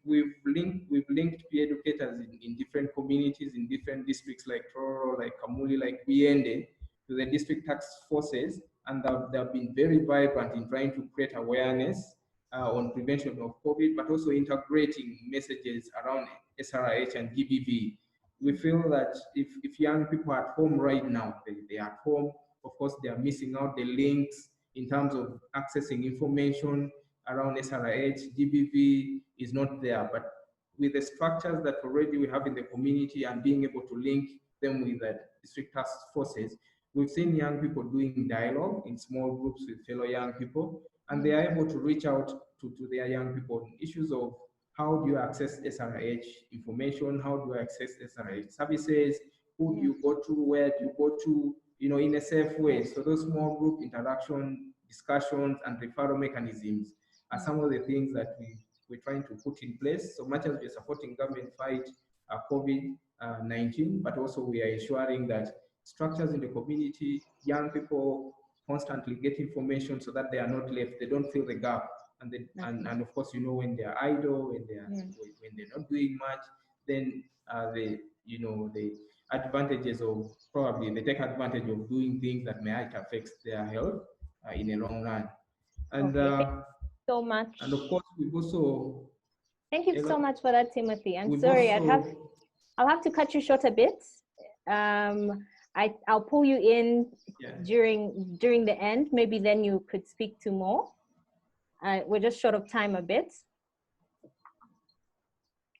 linked peer educators in different communities, in different districts like Tororo, like Kamuli, like Biende, to the district task forces, and they have been very vibrant in trying to create awareness on prevention of COVID, but also integrating messages around SRH and GBV we feel that if young people are at home right now, they are at home, of course, they are missing out the links in terms of accessing information around SRH, GBV is not there. But with the structures that already we have in the community and being able to link them with the district task forces, we've seen young people doing dialogue in small groups with fellow young people, and they are able to reach out to their young people on issues of how do you access SRH information, how do you access SRH services, who do you go to, where do you go to, you know, in a safe way. So those small group interaction, discussions, and referral mechanisms are some of the things that we're trying to put in place. So much as we're supporting government fight COVID-19, but also we are ensuring that structures in the community, young people constantly get information so that they are not left, they don't fill the gap. And then, and of course, you know, when they're idle, when they're not doing much, then the advantages of probably they take advantage of doing things that might affect their health in the long run. And thank you so much. And of course, we've also. Thank you so much for that, Timothy. I'm we've sorry, also, I'll have to cut you short a bit. I'll pull you in during the end. Maybe then you could speak to more. We're just short of time a bit.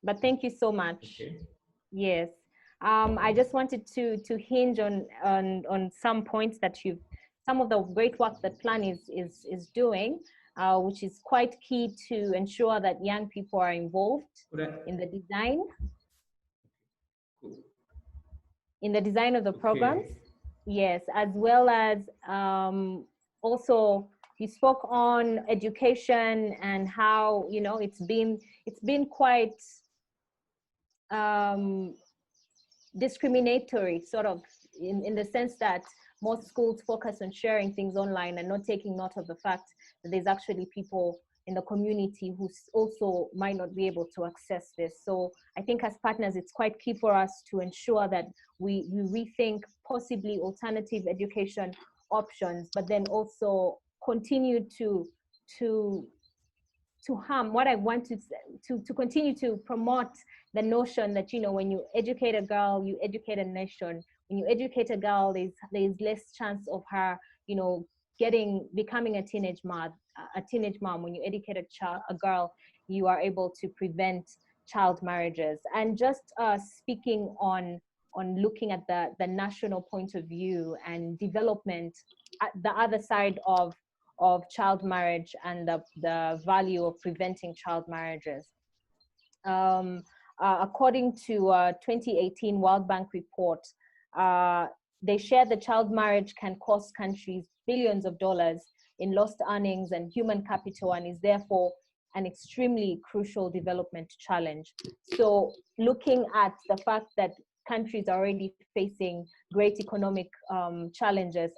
But thank you so much. Okay. Yes. I just wanted to hinge on some points that some of the great work that Plan is doing, which is quite key to ensure that young people are involved in the design. In the design of the programs, yes, as well as also you spoke on education and how, you know, it's been quite discriminatory, sort of, in the sense that most schools focus on sharing things online and not taking note of the fact that there's actually people in the community who also might not be able to access this. So I think as partners, it's quite key for us to ensure that we rethink possibly alternative education options, but then also continue to harm. What I want to continue to promote the notion that, you know, when you educate a girl, you educate a nation. When you educate a girl, there's less chance of her, you know, becoming a teenage mom. When you educate a girl, you are able to prevent child marriages. And just speaking on looking at the national point of view and development at the other side of child marriage and the value of preventing child marriages. According to a 2018 World Bank report, they share that child marriage can cost countries billions of dollars in lost earnings and human capital, and is therefore an extremely crucial development challenge. So looking at the fact that countries are already facing great economic challenges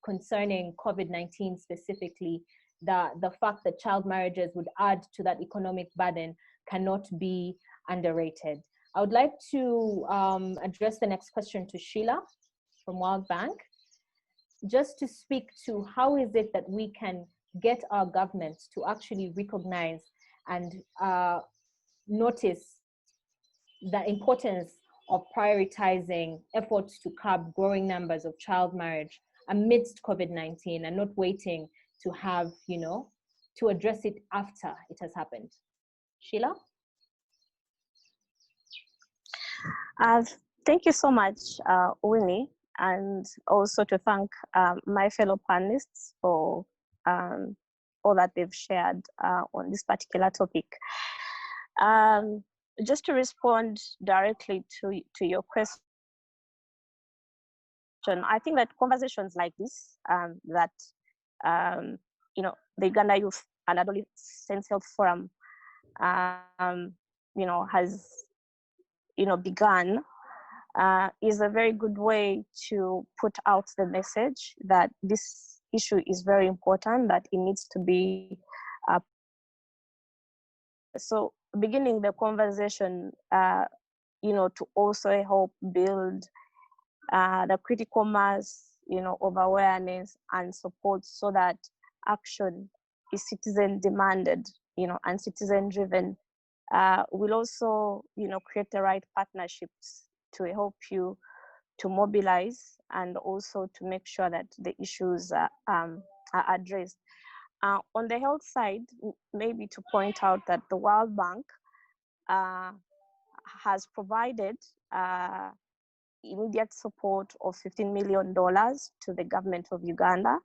concerning COVID-19 specifically, the fact that child marriages would add to that economic burden cannot be underrated. I would like to address the next question to Sheila from World Bank, just to speak to how is it that we can get our governments to actually recognize and notice the importance of prioritizing efforts to curb growing numbers of child marriage amidst COVID-19 and not waiting to have, you know, to address it after it has happened. Sheila? Thank you so much, Winnie, and also to thank my fellow panelists for all that they've shared on this particular topic. Just to respond directly to your question, I think that conversations like this, you know, the Uganda Youth and Adolescent Health Forum, you know, has, you know, begun, is a very good way to put out the message that this issue is very important, that it needs to be. So beginning the conversation, you know, to also help build the critical mass, you know, of awareness and support, so that action is citizen demanded, you know, and citizen driven, will also, you know, create the right partnerships to help you to mobilize and also to make sure that the issues are addressed. On the health side, maybe to point out that the World Bank has provided immediate support of $15 million to the government of Uganda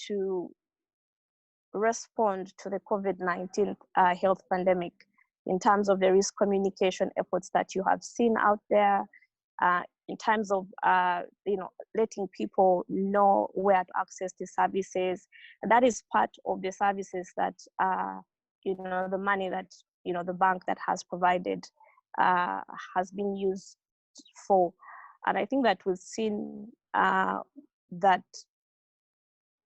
to respond to the COVID-19 health pandemic in terms of the risk communication efforts that you have seen out there, in terms of letting people know where to access the services. And that is part of the services that the money that the bank that has provided has been used for. And I think that we've seen that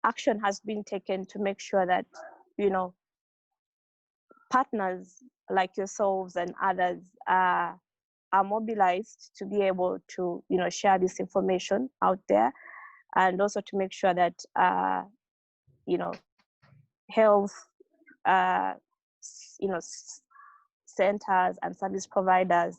action has been taken to make sure that partners like yourselves and others are mobilized to be able to share this information out there, and also to make sure that health centers and service providers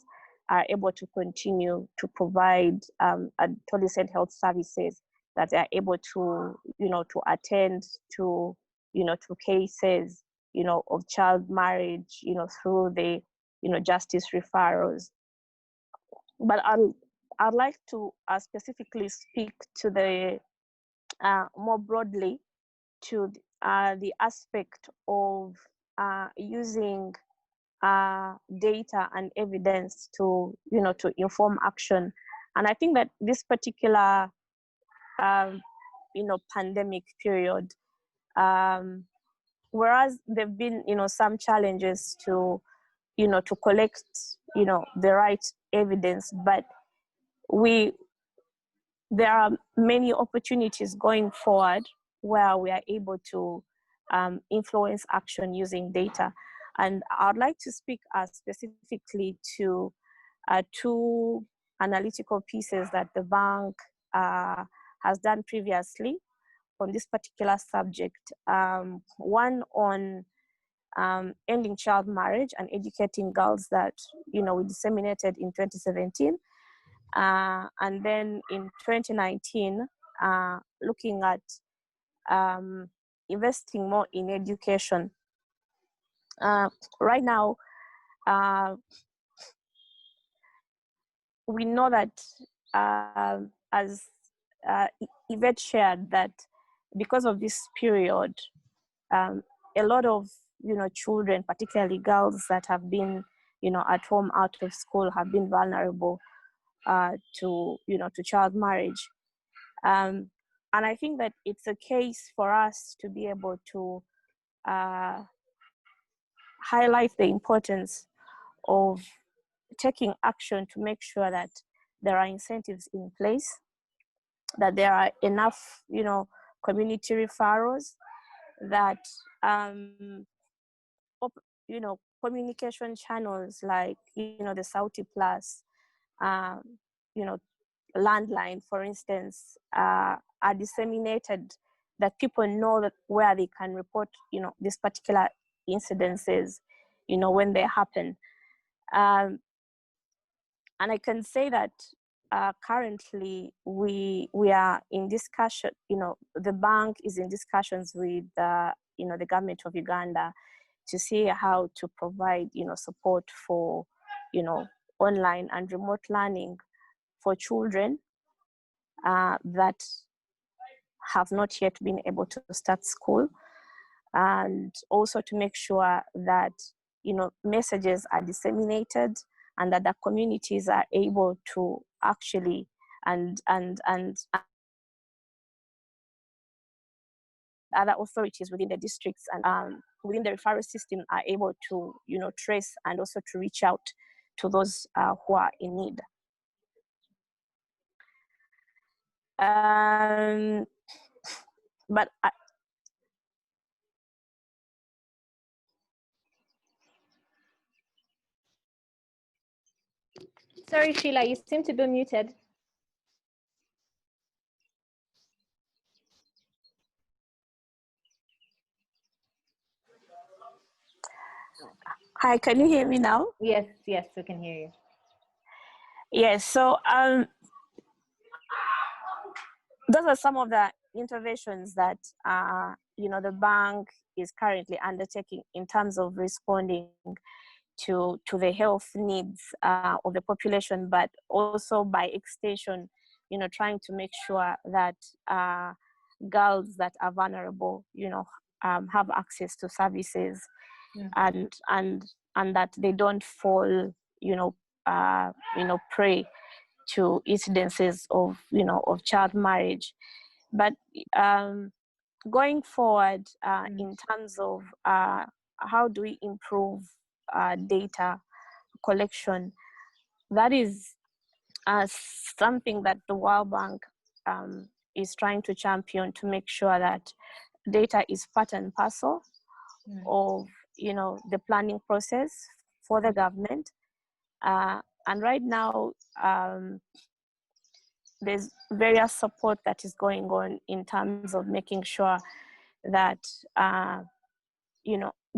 are able to continue to provide adolescent health services, that they are able to to attend to to cases of child marriage through the justice referrals. But I'd like to specifically speak to the more broadly to the aspect of using data and evidence to to inform action. And I think that this particular pandemic period, whereas there've been some challenges to to collect the right evidence, but there are many opportunities going forward where we are able to influence action using data. And I'd like to speak specifically to two analytical pieces that the bank has done previously on this particular subject. One on ending child marriage and educating girls, that we disseminated in 2017. And then in 2019, looking at investing more in education. Right now, we know that, as Yvette shared, that because of this period, a lot of children, particularly girls that have been at home out of school, have been vulnerable to to child marriage. And I think that it's a case for us to be able to highlight the importance of taking action to make sure that there are incentives in place, that there are enough community referrals, that communication channels like the Sauti Plus, landline, for instance, are disseminated, that people know that where they can report these particular incidences when they happen. And I can say that currently we are in discussion, the bank is in discussions with the government of Uganda to see how to provide support for online and remote learning for children that have not yet been able to start school, and also to make sure that messages are disseminated, and that the communities are able to actually and other authorities within the districts and within the referral system are able to trace and also to reach out to those who are in need. But sorry, Sheila, you seem to be muted. Hi, can you hear me now? Yes, we can hear you. Yes, so those are some of the interventions that the bank is currently undertaking in terms of responding to the health needs of the population, but also by extension, trying to make sure that girls that are vulnerable, have access to services, and that they don't fall, prey to incidences of child marriage. But going forward, in terms of how do we improve data collection, that is something that the World Bank is trying to champion, to make sure that data is part and parcel of the planning process for the government. And right now, there's various support that is going on in terms of making sure that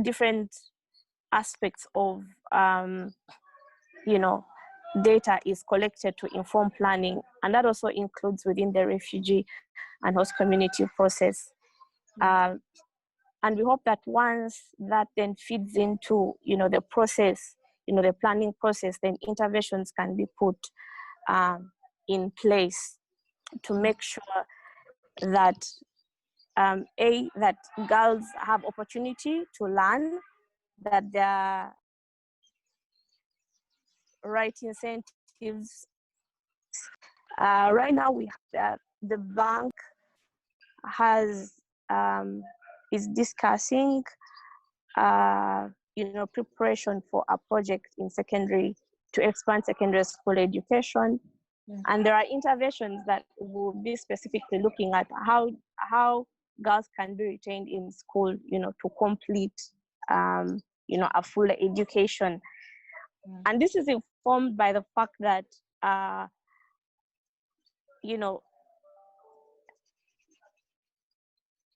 different aspects of data is collected to inform planning, and that also includes within the refugee and host community process. And we hope that once that then feeds into the process, the planning process, then interventions can be put in place to make sure that that girls have opportunity to learn, that their right incentives. Right now, we have the bank is discussing preparation for a project in secondary to expand secondary school education. And there are interventions that will be specifically looking at how girls can be retained in school, to complete a full education. And this is informed by the fact that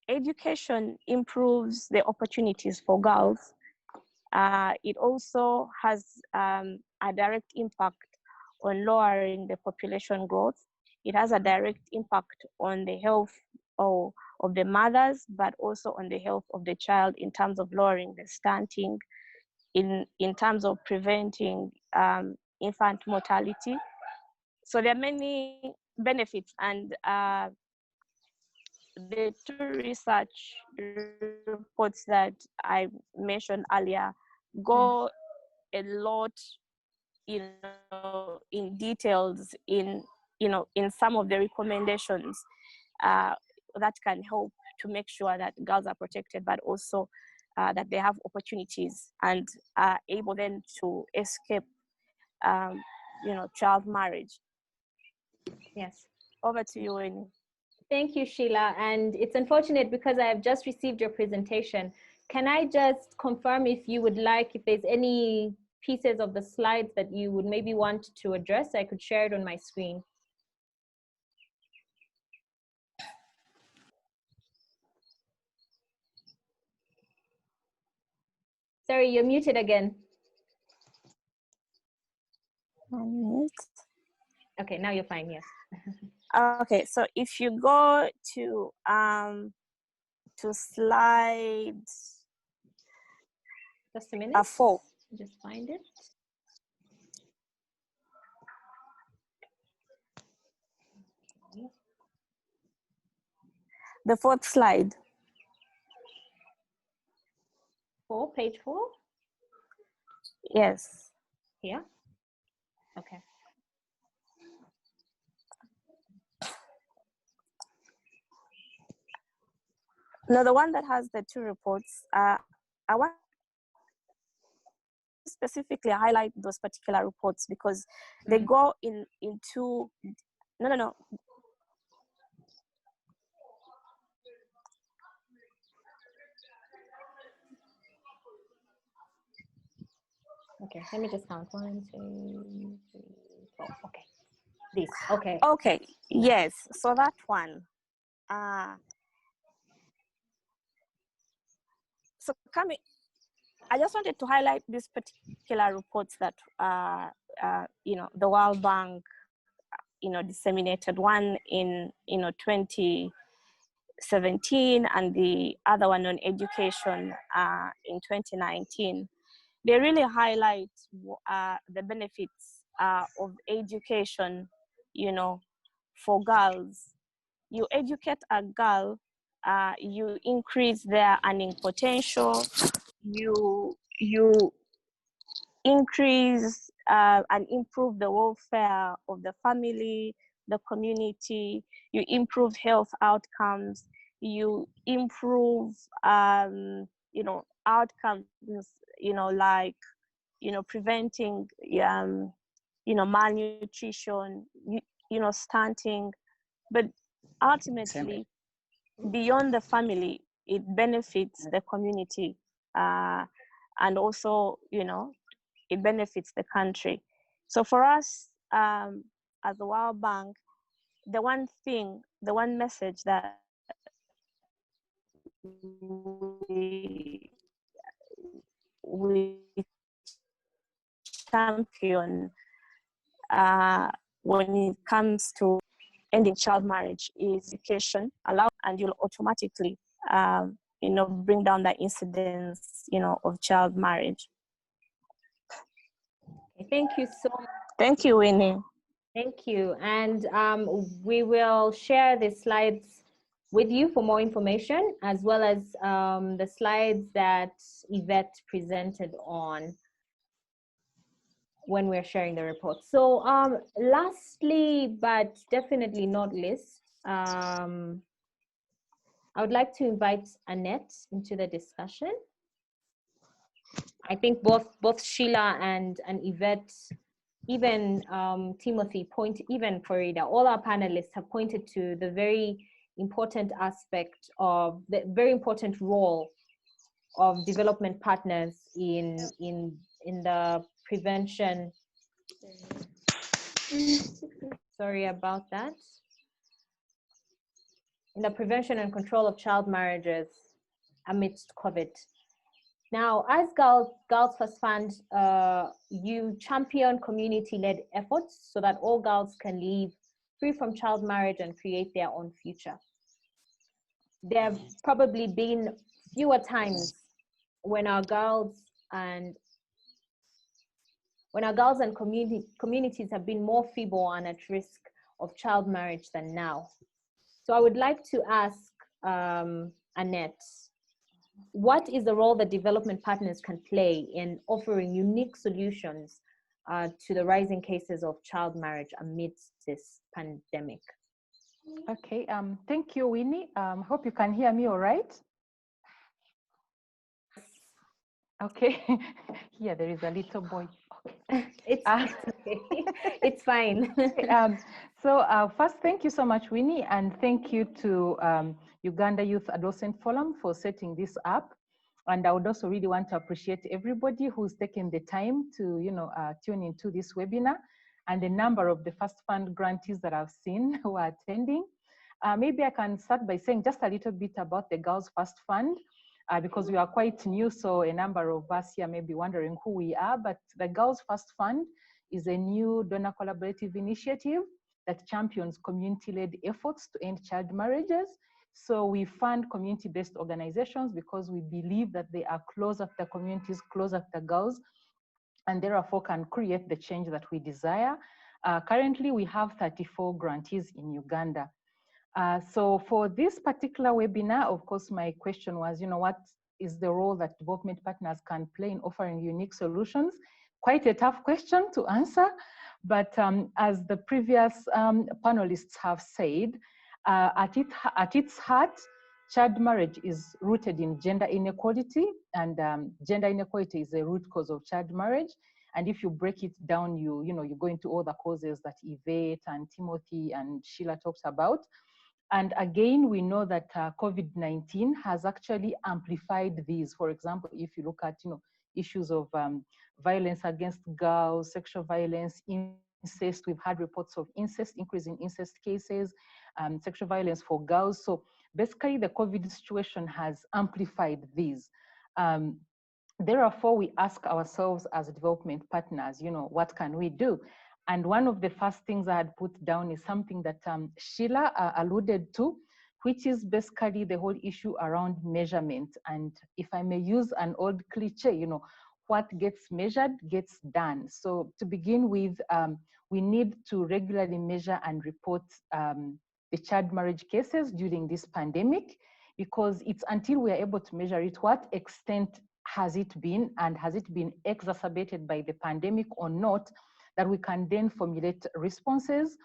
education improves the opportunities for girls. It also has a direct impact on lowering the population growth. It has a direct impact on the health of the mothers, but also on the health of the child in terms of lowering the stunting, in terms of preventing infant mortality. So there are many benefits, and the two research reports that I mentioned earlier go a lot, in details in some of the recommendations that can help to make sure that girls are protected, but also that they have opportunities and are able then to escape child marriage. Yes, over to you, Winnie. Thank you, Sheila. And it's unfortunate because I have just received your presentation. Can I just confirm if you would like, if there's any pieces of the slides that you would maybe want to address, I could share it on my screen. Sorry, you're muted again. Okay, now you're fine, yes. Okay, so if you go to slide, just a minute. 4. Just find it. The 4th slide. 4, page 4? Yes. Here? Okay. No, the one that has the 2 reports, I want to specifically highlight those particular reports because they go into, no. Okay, let me just count. 1, 2, 3, 4. Okay. This. Okay. Okay. Yes. So that one. So coming, I just wanted to highlight these particular reports that the World Bank, disseminated one in, 2017, and the other one on education in 2019. They really highlight the benefits of education, for girls. You educate a girl, you increase their earning potential, you increase and improve the welfare of the family, the community, you improve health outcomes, you improve, outcomes, like, preventing, malnutrition, stunting. But ultimately, beyond the family, it benefits the community, and also, it benefits the country. So for us, as the World Bank, the one message that we champion when it comes to ending child marriage is education, and you'll automatically, bring down the incidence, of child marriage. Thank you so much. Thank you, Winnie. Thank you. And we will share the slides with you for more information, as well as the slides that Yvette presented on when we're sharing the report. So lastly, but definitely not least, I would like to invite Annette into the discussion. I think both Sheila and Yvette, even Timothy, even Farida, all our panelists have pointed to the very important aspect of the very important role of development partners in the prevention. Sorry about that. In the prevention and control of child marriages amidst COVID. Now, as Girls First Fund, you champion community-led efforts so that all girls can live free from child marriage and create their own future. There have probably been fewer times when our girls and communities have been more feeble and at risk of child marriage than now. So I would like to ask Annette, what is the role that development partners can play in offering unique solutions to the rising cases of child marriage amidst this pandemic? Okay, thank you, Winnie. Hope you can hear me all right. Okay, here there is a little boy. It's okay. It's fine. So first, thank you so much, Winnie, and thank you to Uganda Youth Adolescent Forum for setting this up. And I would also really want to appreciate everybody who's taken the time to, tune into this webinar, and the number of the First Fund grantees that I've seen who are attending. Maybe I can start by saying just a little bit about the Girls First Fund. Because we are quite new, so a number of us here may be wondering who we are, but the Girls First Fund is a new donor collaborative initiative that champions community-led efforts to end child marriages. So we fund community-based organizations because we believe that they are closer to the communities, closer to the girls, and therefore can create the change that we desire. Currently, we have 34 grantees in Uganda. So for this particular webinar, of course, my question was, what is the role that development partners can play in offering unique solutions? Quite a tough question to answer, but as the previous panelists have said, at its heart, child marriage is rooted in gender inequality, and gender inequality is the root cause of child marriage. And if you break it down, you go into all the causes that Yvette and Timothy and Sheila talked about. And again, we know that COVID-19 has actually amplified these. For example, if you look at issues of violence against girls, sexual violence, incest, we've had reports of incest, increase in incest cases, sexual violence for girls. So basically, the COVID situation has amplified these. Therefore, we ask ourselves as development partners, what can we do? And one of the first things I had put down is something that Sheila alluded to, which is basically the whole issue around measurement. And if I may use an old cliche, what gets measured gets done. So to begin with, we need to regularly measure and report the child marriage cases during this pandemic, because it's until we are able to measure it, what extent has it been, and has it been exacerbated by the pandemic or not, that we can then formulate responses.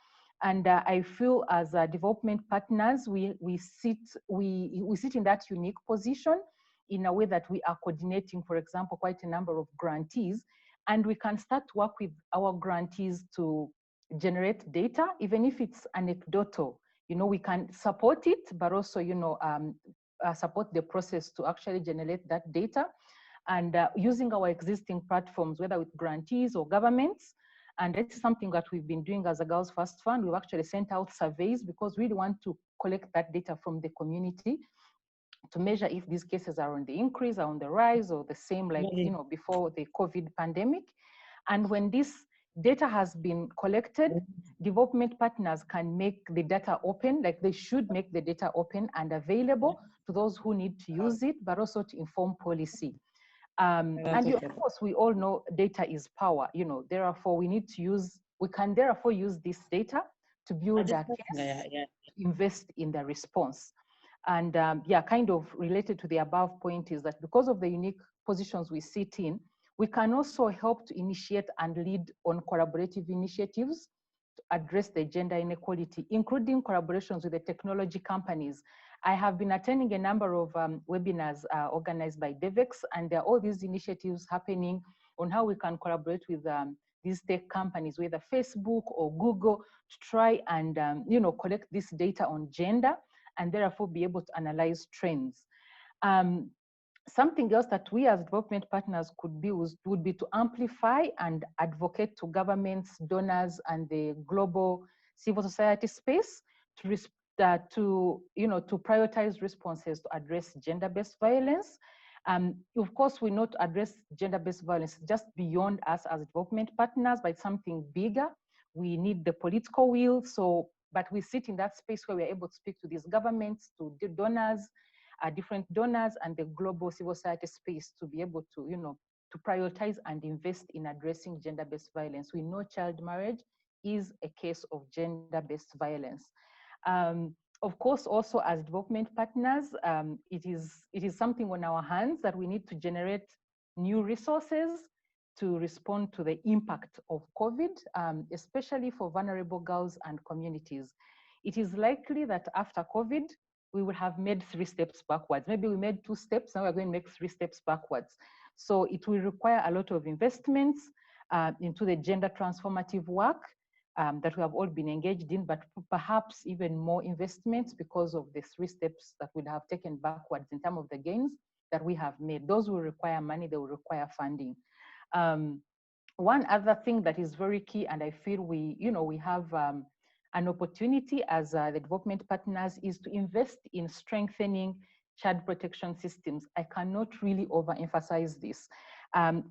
And I feel as development partners, we sit in that unique position in a way that we are coordinating, for example, quite a number of grantees, and we can start to work with our grantees to generate data, even if it's anecdotal. We can support it, but also, support the process to actually generate that data, and using our existing platforms, whether with grantees or governments. And it's something that we've been doing as a Girls First Fund. We've actually sent out surveys because we really want to collect that data from the community to measure if these cases are on the increase, are on the rise, or the same like before the COVID pandemic. And when this data has been collected, development partners can make the data open, like they should make the data open and available to those who need to use it, but also to inform policy. And of course, we all know data is power. Therefore, we can therefore use this data to build a case, to invest in the response. And kind of related to the above point is that because of the unique positions we sit in, we can also help to initiate and lead on collaborative initiatives to address the gender inequality, including collaborations with the technology companies. I have been attending a number of webinars organized by DEVEX, and there are all these initiatives happening on how we can collaborate with these tech companies, whether Facebook or Google, to try and collect this data on gender and therefore be able to analyze trends. Something else that we as development partners could be would be to amplify and advocate to governments, donors, and the global civil society space to prioritize responses to address gender-based violence. Of course, we know to address gender-based violence just beyond us as development partners, but it's something bigger. We need the political will. But we sit in that space where we're able to speak to these governments, to the donors, different donors, and the global civil society space to be able to, to prioritize and invest in addressing gender-based violence. We know child marriage is a case of gender-based violence. Of course, also as development partners, it is something on our hands that we need to generate new resources to respond to the impact of COVID, especially for vulnerable girls and communities. It is likely that after COVID, we will have made 3 steps backwards. Maybe we made 2 steps, now we're going to make 3 steps backwards. So it will require a lot of investments into the gender transformative work that we have all been engaged in, but perhaps even more investments because of the 3 steps that we have taken backwards in terms of the gains that we have made. Those will require money, they will require funding. One other thing that is very key, and I feel we have an opportunity as the development partners, is to invest in strengthening child protection systems. I cannot really overemphasize this.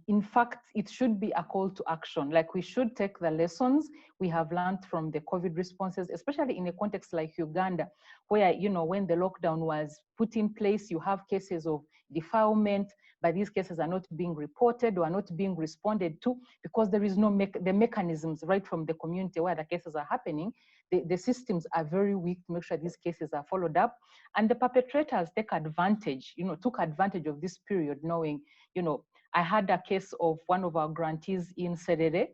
In fact, it should be a call to action. Like, we should take the lessons we have learned from the COVID responses, especially in a context like Uganda, where, when the lockdown was put in place, you have cases of defilement, but these cases are not being reported or are not being responded to because there is no the mechanisms right from the community where the cases are happening. The systems are very weak to make sure these cases are followed up. And the perpetrators took advantage of this period, knowing, I had a case of one of our grantees in Serere,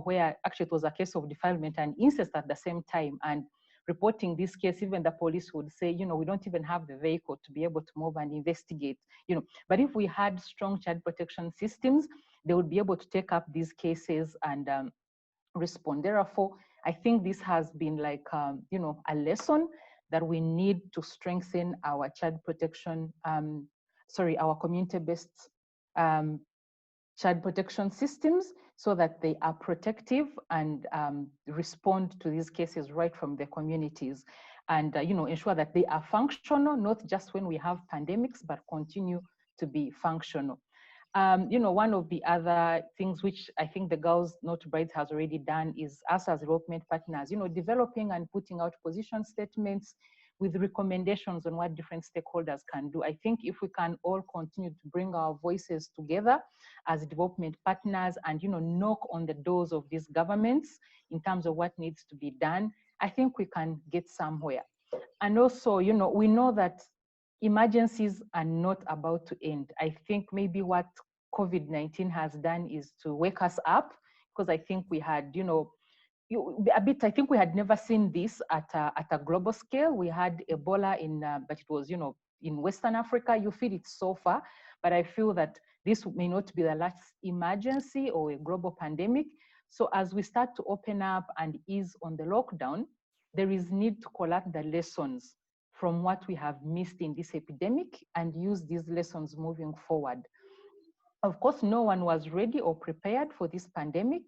where actually it was a case of defilement and incest at the same time. And reporting this case, even the police would say, we don't even have the vehicle to be able to move and investigate, But if we had strong child protection systems, they would be able to take up these cases and respond. Therefore, I think this has been like, a lesson that we need to strengthen our child protection, our community-based child protection systems so that they are protective and respond to these cases right from the communities, and ensure that they are functional, not just when we have pandemics, but continue to be functional. One of the other things which I think the Girls Not Brides has already done is us as development partners, developing and putting out position statements with recommendations on what different stakeholders can do. I think if we can all continue to bring our voices together as development partners and, knock on the doors of these governments in terms of what needs to be done, I think we can get somewhere. And also, we know that emergencies are not about to end. I think maybe what COVID-19 has done is to wake us up, because I think we had, I think we had never seen this at a global scale. We had Ebola but it was, in Western Africa. You feel it so far, but I feel that this may not be the last emergency or a global pandemic. So as we start to open up and ease on the lockdown, there is need to collect the lessons from what we have missed in this epidemic and use these lessons moving forward. Of course, no one was ready or prepared for this pandemic,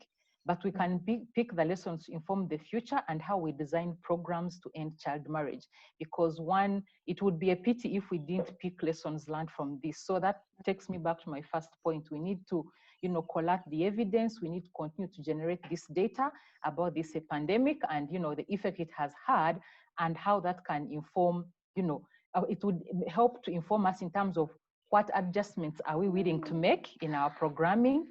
but we can pick the lessons to inform the future and how we design programs to end child marriage. Because one, it would be a pity if we didn't pick lessons learned from this. So that takes me back to my first point. We need to, collect the evidence. We need to continue to generate this data about this pandemic and, the effect it has had and how that can inform, it would help to inform us in terms of what adjustments are we willing to make in our programming?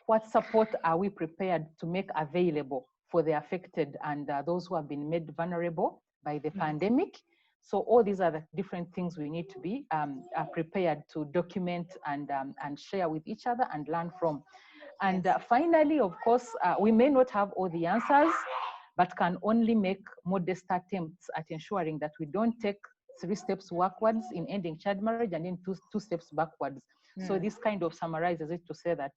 What support are we prepared to make available for the affected and those who have been made vulnerable by the pandemic? So all these are the different things we need to be prepared to document and share with each other and learn from. And finally, of course, we may not have all the answers, but can only make modest attempts at ensuring that we don't take 3 steps backwards in ending child marriage and then two steps backwards. So this kind of summarizes it to say that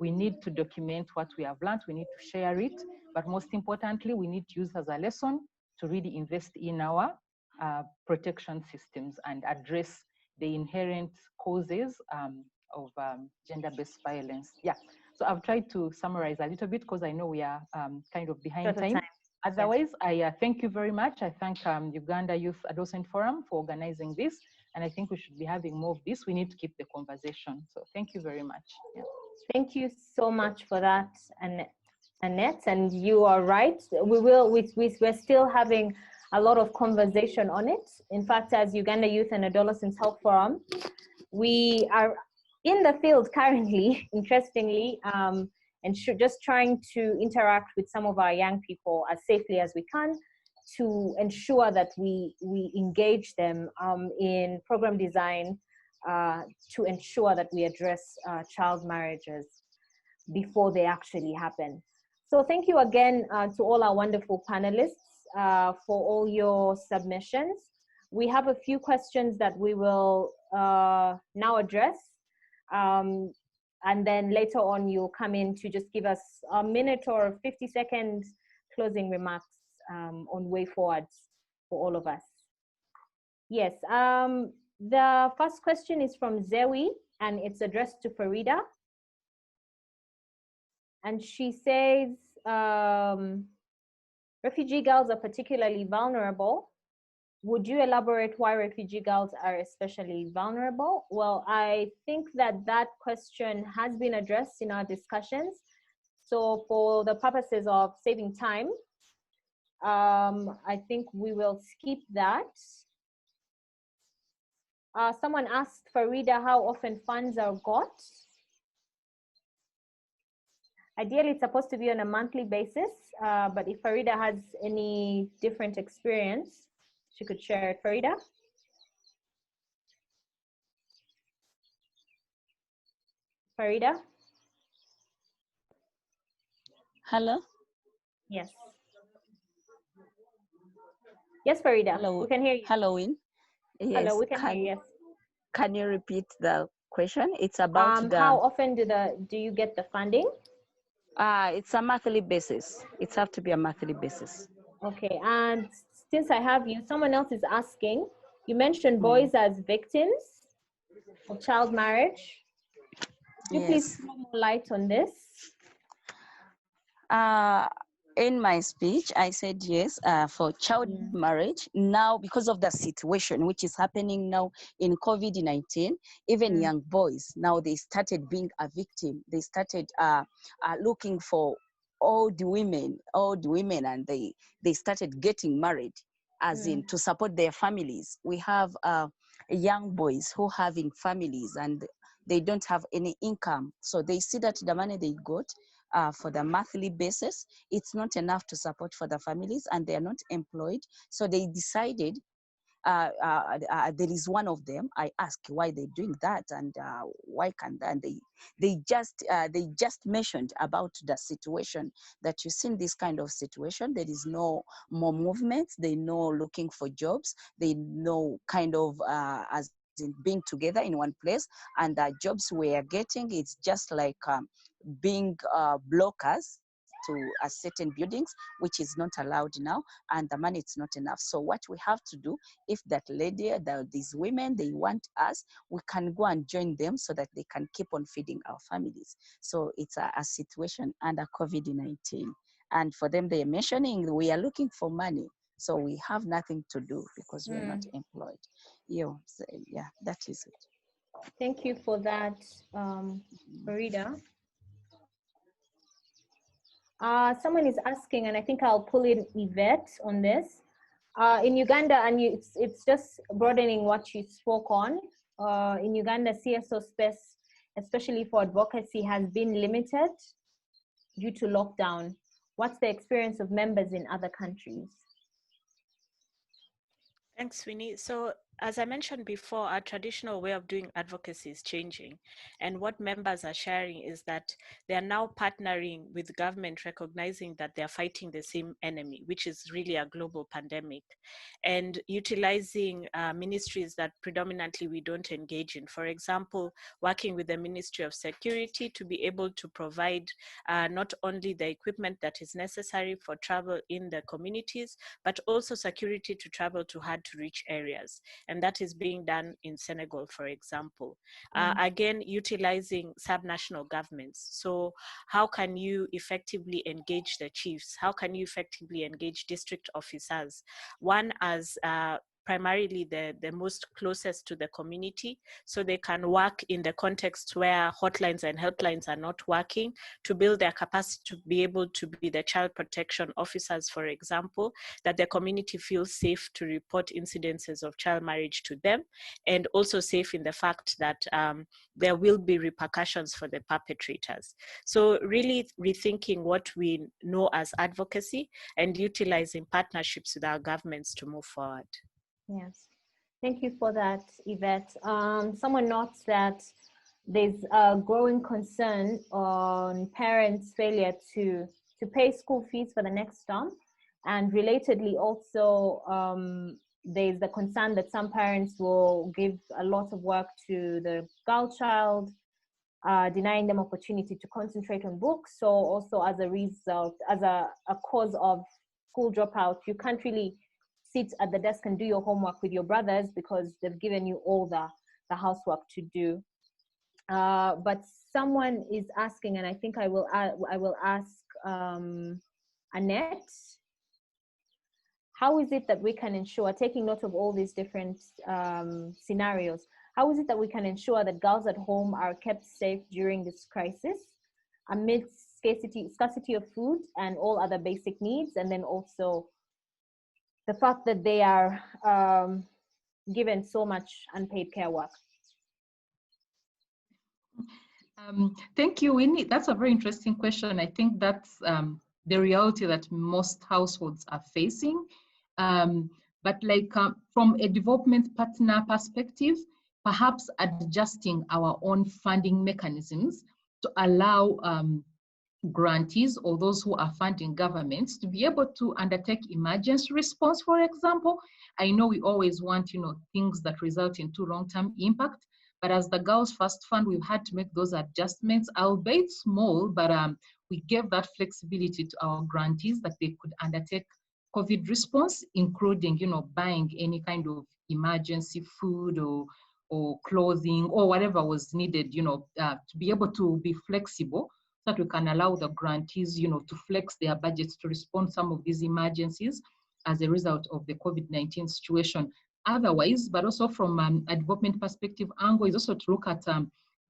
we need to document what we have learned, we need to share it, but most importantly, we need to use as a lesson to really invest in our protection systems and address the inherent causes of gender-based violence. Yeah, so I've tried to summarize a little bit because I know we are kind of behind time. Otherwise, I thank you very much. I thank Uganda Youth Adolescent Forum for organizing this, and I think we should be having more of this. We need to keep the conversation. So thank you very much. Yeah. Thank you so much for that, Annette. And you are right. We're still having a lot of conversation on it. In fact, as Uganda Youth and Adolescents Health Forum, we are in the field currently, interestingly, and just trying to interact with some of our young people as safely as we can to ensure that we engage them in program design to ensure that we address child marriages before they actually happen. So thank you again to all our wonderful panelists for all your submissions. We have a few questions that we will now address. And then later on, you'll come in to just give us a minute or 50-second closing remarks on way forward for all of us. Yes, the first question is from Zewi, and it's addressed to Farida. And she says, refugee girls are particularly vulnerable. Would you elaborate why refugee girls are especially vulnerable? Well, I think that question has been addressed in our discussions. So for the purposes of saving time, I think we will skip that. Someone asked Farida how often funds are got. Ideally, it's supposed to be on a monthly basis, but if Farida has any different experience, she could share it. Farida? Farida? Hello? Yes. Yes, Farida. Hello. We can hear you. Halloween. Yes. Hello, we can hear you. Yes. Can you repeat the question? It's about how often do you get the funding? It's a monthly basis. It has to be a monthly basis. Okay, and since I have you, someone else is asking, you mentioned boys as victims of child marriage. Could you please throw more light on this? in my speech, I said yes for child marriage. Now, because of the situation which is happening now in COVID-19, even young boys, now they started being a victim. They started looking for old women, and they started getting married, as in to support their families. We have young boys who having families and they don't have any income. So they see that the money they got for the monthly basis, it's not enough to support for the families, and they are not employed. So they decided, there is one of them, I asked why they're doing that, and why can that, and they just mentioned about the situation, that you see in this kind of situation, there is no more movement, they know looking for jobs, they know kind of as in being together in one place, and the jobs we are getting, it's just like being blockers to certain buildings, which is not allowed now, and the money is not enough. So what we have to do, if that lady, these women, they want us, we can go and join them so that they can keep on feeding our families. So it's a situation under COVID-19. And for them, they're mentioning we are looking for money. So we have nothing to do because we're not employed. So, yeah, that is it. Thank you for that, Farida. Someone is asking, and I think I'll pull in Yvette on this. In Uganda, and it's just broadening what you spoke on. In Uganda, CSO space, especially for advocacy, has been limited due to lockdown. What's the experience of members in other countries? Thanks, Winnie. So as I mentioned before, our traditional way of doing advocacy is changing. And what members are sharing is that they are now partnering with government, recognizing that they are fighting the same enemy, which is really a global pandemic, and utilizing ministries that predominantly we don't engage in. For example, working with the Ministry of Security to be able to provide not only the equipment that is necessary for travel in the communities, but also security to travel to hard to reach areas. And that is being done in Senegal, for example. Again, utilizing subnational governments. So how can you effectively engage the chiefs? How can you effectively engage district officers? One, as primarily the most closest to the community, so they can work in the context where hotlines and helplines are not working, to build their capacity to be able to be the child protection officers, for example, that the community feels safe to report incidences of child marriage to them, and also safe in the fact that there will be repercussions for the perpetrators. So really rethinking what we know as advocacy and utilizing partnerships with our governments to move forward. Yes, thank you for that, Yvette. Someone notes that there's a growing concern on parents' failure to pay school fees for the next term. And relatedly also, there's the concern that some parents will give a lot of work to the girl child, denying them opportunity to concentrate on books. So also as a result, as a cause of school dropout, you can't really sit at the desk and do your homework with your brothers because they've given you all the housework to do. But someone is asking, and I think I will ask Annette, how is it that we can ensure, taking note of all these different scenarios, how is it that we can ensure that girls at home are kept safe during this crisis amidst scarcity of food and all other basic needs, and then also the fact that they are given so much unpaid care work? Thank you, Winnie. That's a very interesting question. I think that's the reality that most households are facing. But like from a development partner perspective, perhaps adjusting our own funding mechanisms to allow grantees or those who are funding governments to be able to undertake emergency response, for example. I know we always want, things that result into long-term impact, but as the Girls First Fund, we've had to make those adjustments, albeit small, but we gave that flexibility to our grantees that they could undertake COVID response, including, buying any kind of emergency food or clothing or whatever was needed, to be able to be flexible so that we can allow the grantees, to flex their budgets to respond to some of these emergencies as a result of the COVID-19 situation. Otherwise, but also from a development perspective angle, is also to look at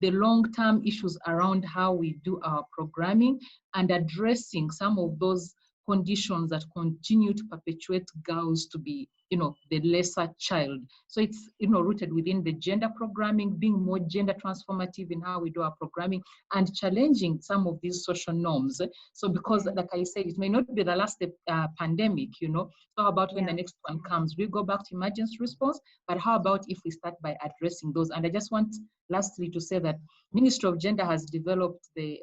the long-term issues around how we do our programming and addressing some of those conditions that continue to perpetuate girls to be, the lesser child. So it's, rooted within the gender programming, being more gender transformative in how we do our programming and challenging some of these social norms. So because, like I said, it may not be the last pandemic, so how about when the next one comes, we go back to emergency response, but how about if we start by addressing those? And I just want lastly to say that Ministry of Gender has developed a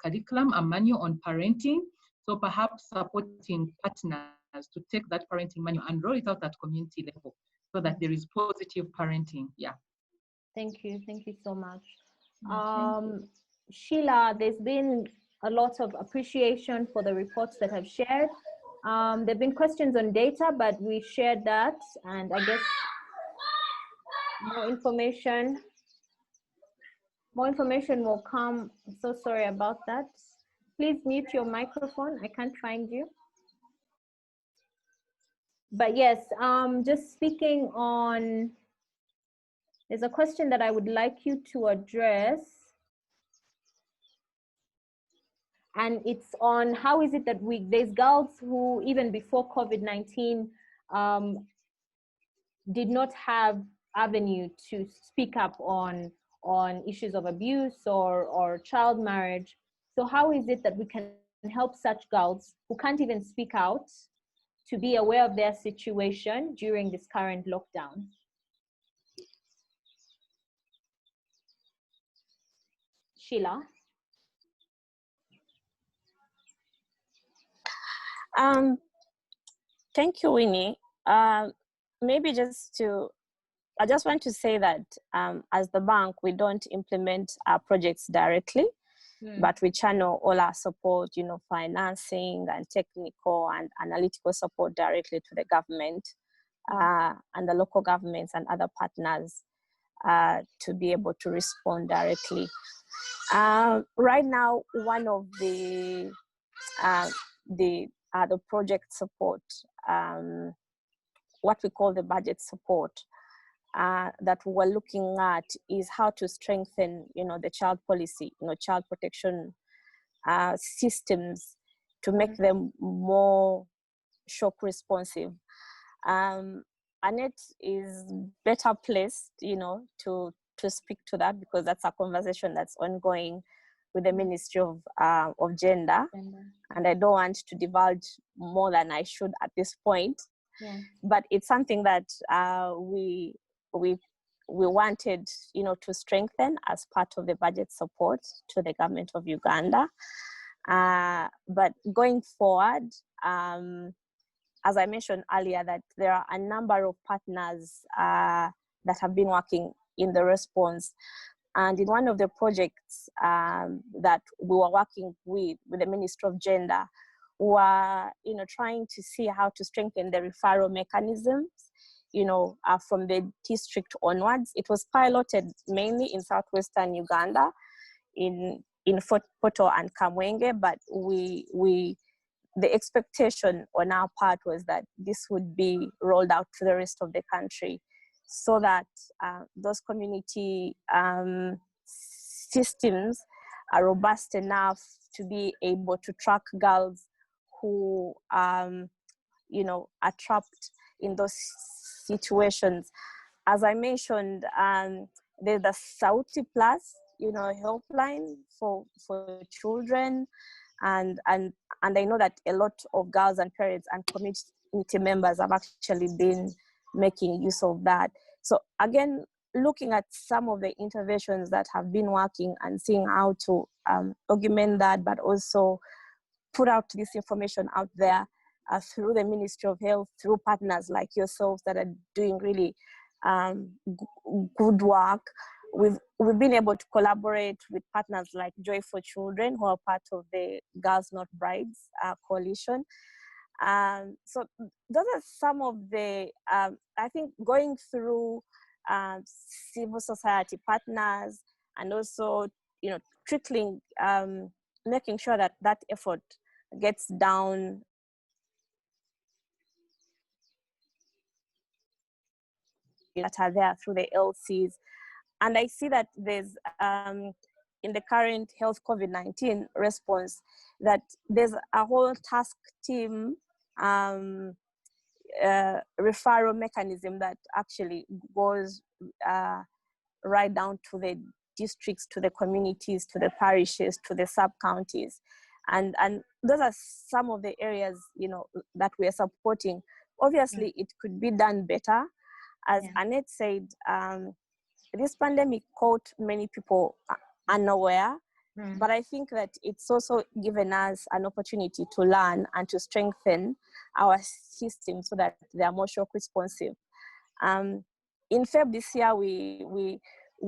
curriculum, a manual on parenting. So perhaps supporting partners to take that parenting manual and roll it out at community level so that there is positive parenting. Yeah. Thank you so much. Sheila, there's been a lot of appreciation for the reports that have shared. There have been questions on data, but we shared that, and I guess more information will come. I'm so sorry about that. Please mute your microphone. I can't find you. But yes, just speaking on, there's a question that I would like you to address. And it's on how is it that there's girls who even before COVID-19 did not have avenue to speak up on issues of abuse or child marriage. So how is it that we can help such girls who can't even speak out to be aware of their situation during this current lockdown? Sheila? Thank you, Winnie. Maybe I just want to say that as the bank, we don't implement our projects directly, but we channel all our support, financing and technical and analytical support directly to the government and the local governments and other partners to be able to respond directly. Right now, one of the project support, what we call the budget support, that we're looking at is how to strengthen, the child policy, child protection systems to make them more shock responsive. Annette is better placed, to speak to that because that's a conversation that's ongoing with the Ministry of Gender, and I don't want to divulge more than I should at this point. Yeah. But it's something that we wanted, to strengthen as part of the budget support to the government of Uganda. But going forward, as I mentioned earlier, that there are a number of partners that have been working in the response. And in one of the projects that we were working with the Ministry of Gender, we were, trying to see how to strengthen the referral mechanisms, from the district onwards. It was piloted mainly in southwestern Uganda, in Poto and Kamwenge, but the expectation on our part was that this would be rolled out to the rest of the country, so that those community systems are robust enough to be able to track girls who, are trapped in those situations. As I mentioned, there's the Sauti Plus, helpline for children, and I know that a lot of girls and parents and community members have actually been making use of that. So again, looking at some of the interventions that have been working and seeing how to augment that, but also put out this information out there through the Ministry of Health, through partners like yourselves that are doing really good work. We've been able to collaborate with partners like Joy for Children, who are part of the Girls Not Brides coalition. So those are some of the, I think, going through civil society partners and also, trickling making sure that that effort gets down that are there through the LCs. And I see that there's, in the current health COVID-19 response, that there's a whole task team referral mechanism that actually goes right down to the districts, to the communities, to the parishes, to the sub-counties. And those are some of the areas, you know, that we are supporting. Obviously, it could be done better. As Annette said, this pandemic caught many people unaware, but I think that it's also given us an opportunity to learn and to strengthen our system so that they are more shock responsive. In Feb this year, we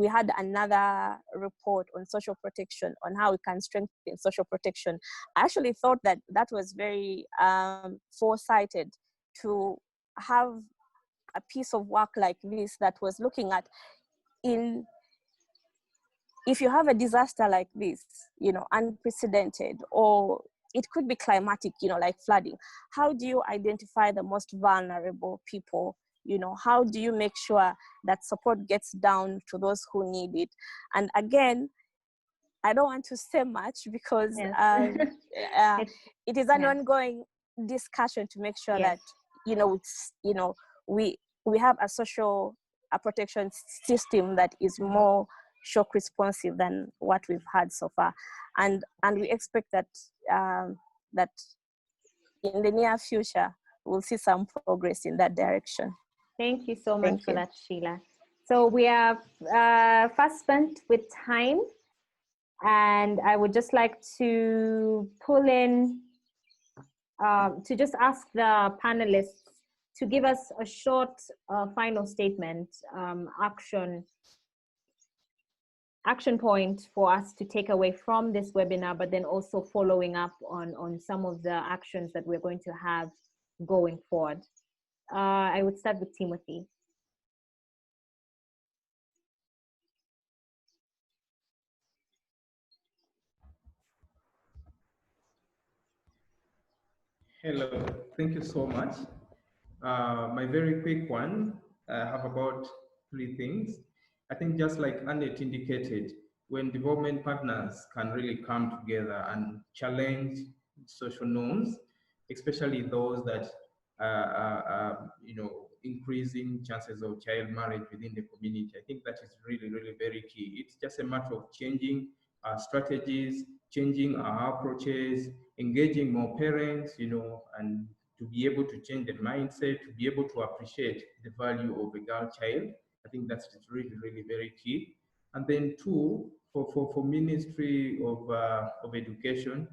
had another report on social protection, on how we can strengthen social protection. I actually thought that that was very foresighted to have a piece of work like this that was looking at, if you have a disaster like this, you know, unprecedented, or it could be climatic, you know, like flooding, how do you identify the most vulnerable people? You know, how do you make sure that support gets down to those who need it? And again, I don't want to say much because it is an ongoing discussion to make sure that, you know, we have a social protection system that is more shock responsive than what we've had so far, and we expect that that in the near future we'll see some progress in that direction. Thank you so much for that, Sheila. So we are fast spent with time, and I would just like to pull in to just ask the panelists to give us a short final statement, action point for us to take away from this webinar, but then also following up on some of the actions that we're going to have going forward. I would start with Timothy. Hello, thank you so much. My very quick one, I have about 3 things. I think just like Annette indicated, when development partners can really come together and challenge social norms, especially those that you know, increasing chances of child marriage within the community, I think that is really, really very key. It's just a matter of changing our strategies, changing our approaches, engaging more parents, you know, and to be able to change the mindset, to be able to appreciate the value of a girl child. I think that's really, really very key. And then 2, for Ministry of Education,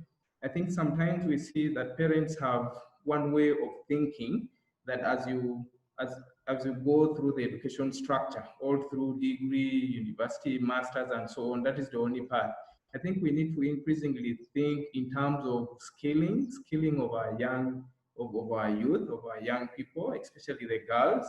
I think sometimes we see that parents have one way of thinking, that as you go through the education structure, all through degree, university, masters, and so on, that is the only path. I think we need to increasingly think in terms of skilling of our youth, of our young people, especially the girls.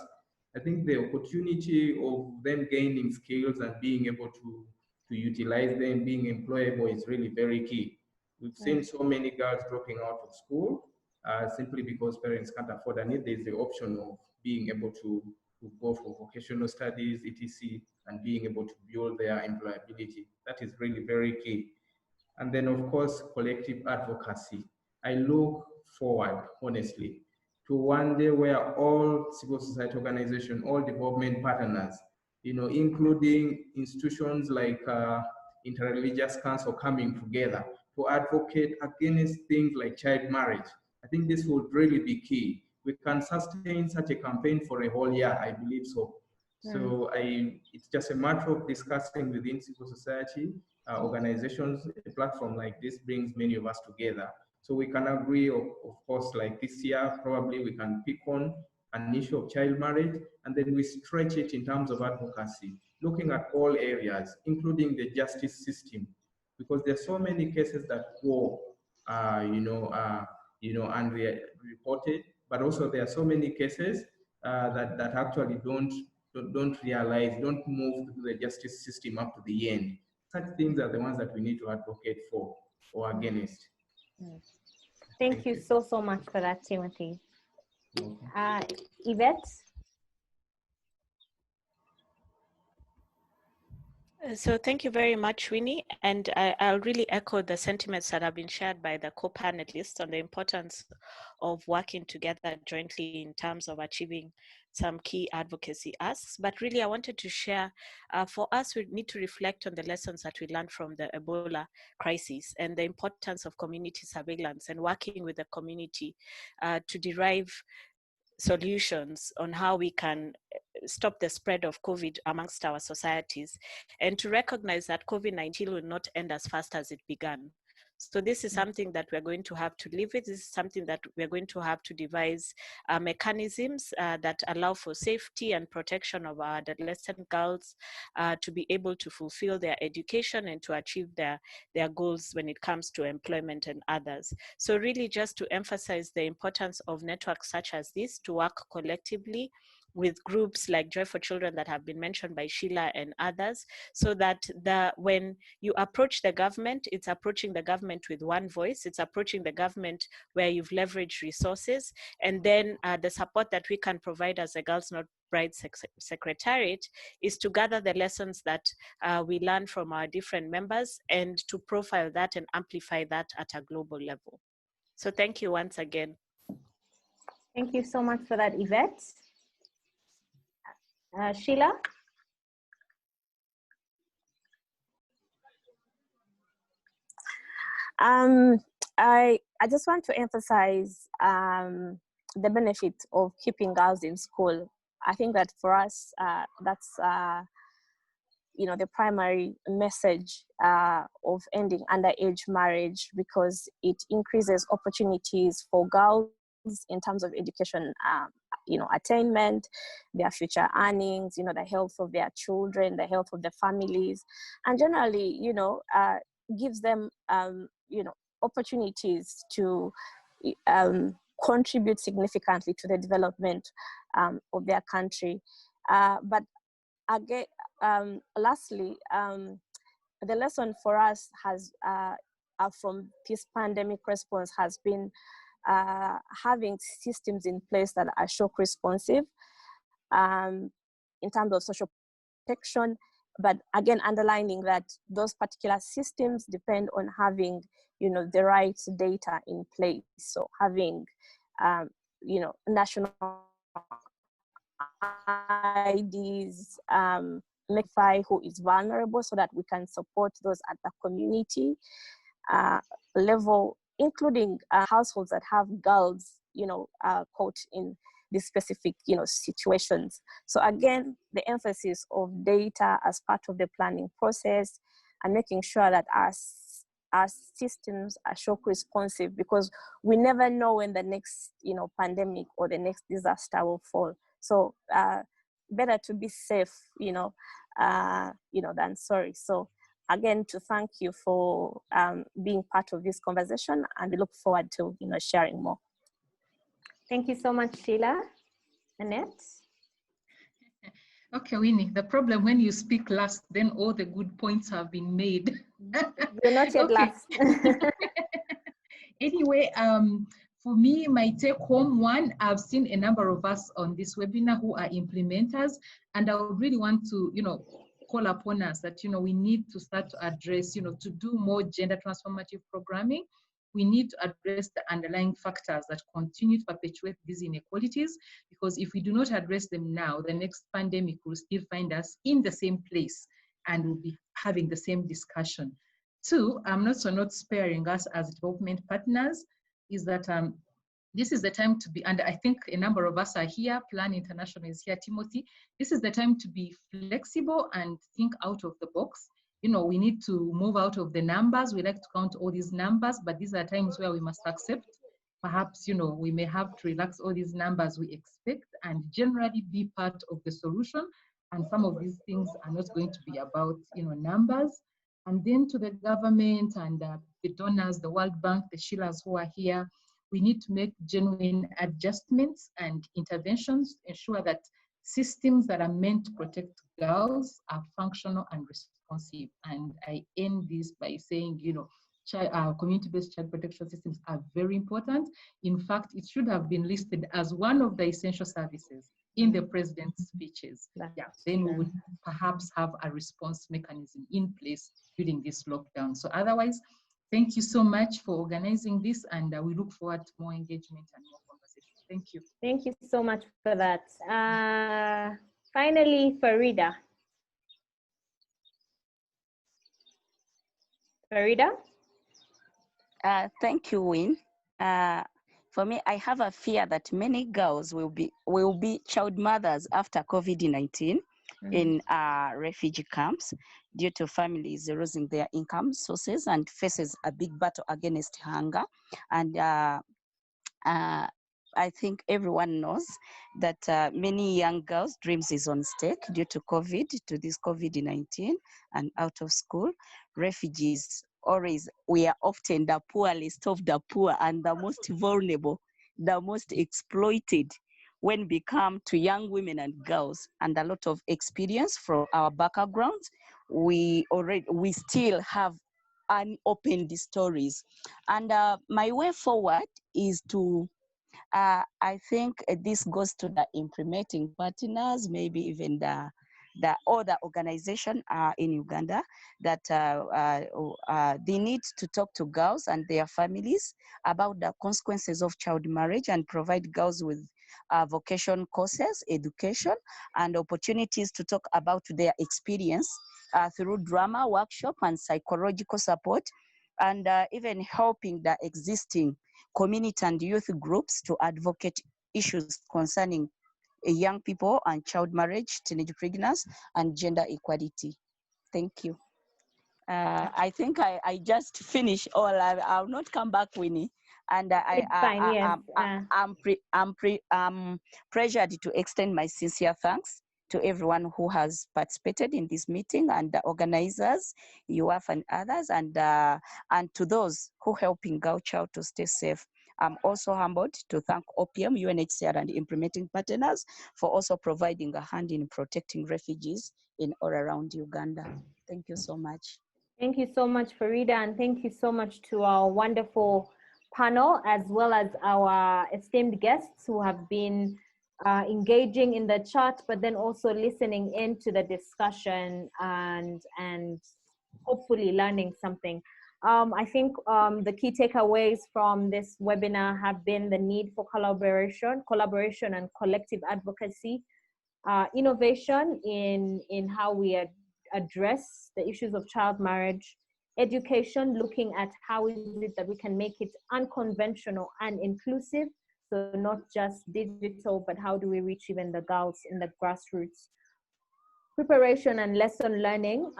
I think the opportunity of them gaining skills and being able to utilize them, being employable, is really very key. We've seen so many girls dropping out of school simply because parents can't afford it. There's the option of being able to go for vocational studies, etc., and being able to build their employability. That is really very key. And then, of course, collective advocacy. I look forward, honestly, to one day where all civil society organizations, all development partners, you know, including institutions like Interreligious Council, coming together to advocate against things like child marriage. I think this would really be key. We can sustain such a campaign for a whole year, I believe so. So it's just a matter of discussing within civil society organizations. A platform like this brings many of us together. So we can agree, of course, like this year, probably we can pick on an issue of child marriage, and then we stretch it in terms of advocacy, looking at all areas, including the justice system, because there's so many cases that go, unreported, but also there are so many cases that actually don't realize, don't move through the justice system up to the end. Such things are the ones that we need to advocate for. or against. Thank you so much for that, Timothy. Yvette? So thank you very much, Winnie. And I'll really echo the sentiments that have been shared by the co-panelists on the importance of working together jointly in terms of achieving some key advocacy asks. But really, I wanted to share, for us, we need to reflect on the lessons that we learned from the Ebola crisis and the importance of community surveillance and working with the community to derive solutions on how we can stop the spread of COVID amongst our societies, and to recognize that COVID-19 will not end as fast as it began. So this is something that we're going to have to live with. This is something that we're going to have to devise mechanisms that allow for safety and protection of our adolescent girls to be able to fulfill their education and to achieve their goals when it comes to employment and others. So really just to emphasize the importance of networks such as this to work collectively with groups like Joy for Children that have been mentioned by Sheila and others, so that when you approach the government, it's approaching the government with one voice, it's approaching the government where you've leveraged resources, and then the support that we can provide as a Girls Not Brides Secretariat is to gather the lessons that we learn from our different members and to profile that and amplify that at a global level. So thank you once again. Thank you so much for that, Yvette. Sheila? I just want to emphasize the benefit of keeping girls in school. I think that for us, that's the primary message of ending underage marriage, because it increases opportunities for girls in terms of education, attainment, their future earnings, the health of their children, the health of the families, and generally, gives them, opportunities to contribute significantly to the development of their country. But again, lastly, the lesson for us has from this pandemic response has been having systems in place that are shock responsive in terms of social protection, but again underlining that those particular systems depend on having the right data in place. So having national IDs, identify who is vulnerable so that we can support those at the community level, including households that have girls, caught in these specific, situations. So again, the emphasis of data as part of the planning process and making sure that our systems are shock responsive, because we never know when the next, pandemic or the next disaster will fall. So better to be safe, than sorry. So again, to thank you for being part of this conversation, and we look forward to sharing more. Thank you so much, Sheila. Annette? Okay, Winnie, the problem when you speak last, then all the good points have been made. You're not yet last. Anyway, for me, my take home one, I've seen a number of us on this webinar who are implementers, and I would really want to, call upon us that, we need to start to address, to do more gender transformative programming. We need to address the underlying factors that continue to perpetuate these inequalities, because if we do not address them now, the next pandemic will still find us in the same place and we'll be having the same discussion. Two, I'm not sparing us as development partners, is that this is the time to be, and I think a number of us are here, Plan International is here, Timothy, this is the time to be flexible and think out of the box. We need to move out of the numbers. We like to count all these numbers, but these are times where we must accept. Perhaps, we may have to relax all these numbers we expect and generally be part of the solution. And some of these things are not going to be about, numbers. And then to the government and the donors, the World Bank, the Sheilas who are here, we need to make genuine adjustments and interventions to ensure that systems that are meant to protect girls are functional and responsive. And I end this by saying, community-based child protection systems are very important. In fact, it should have been listed as one of the essential services in the president's speeches. Yeah, then we would perhaps have a response mechanism in place during this lockdown. So otherwise, thank you so much for organizing this, and we look forward to more engagement and more conversation. Thank you. Thank you so much for that. Finally, Farida. Farida? Thank you, Win. For me, I have a fear that many girls will be child mothers after COVID-19 in refugee camps due to families losing their income sources and faces a big battle against hunger. And I think everyone knows that many young girls' dreams is on stake due to this COVID-19 and out of school. Refugees we are often the poorest of the poor and the most vulnerable, the most exploited when we come to young women and girls, and a lot of experience from our backgrounds. We still have unopened stories. And my way forward is to I think this goes to the implementing partners, maybe even the other organization in Uganda, that they need to talk to girls and their families about the consequences of child marriage and provide girls with vocation courses, education, and opportunities to talk about their experience through drama, workshop, and psychological support, and even helping the existing community and youth groups to advocate issues concerning young people and child marriage, teenage pregnancy, and gender equality. Thank you. I think I just finished all. I'll not come back, Winnie. And I'm pressured to extend my sincere thanks to everyone who has participated in this meeting, and the organizers, UYAHF and others, and to those who helping girl child to stay safe. I'm also humbled to thank OPM, UNHCR, and implementing partners for also providing a hand in protecting refugees in all around Uganda. Thank you so much. Thank you so much, Farida, and thank you so much to our wonderful panel, as well as our esteemed guests who have been engaging in the chat, but then also listening into the discussion and hopefully learning something. I think the key takeaways from this webinar have been the need for collaboration and collective advocacy, innovation in how we address the issues of child marriage, education, looking at how is it that we can make it unconventional and inclusive, so not just digital, but how do we reach even the girls in the grassroots. Preparation and lesson learning,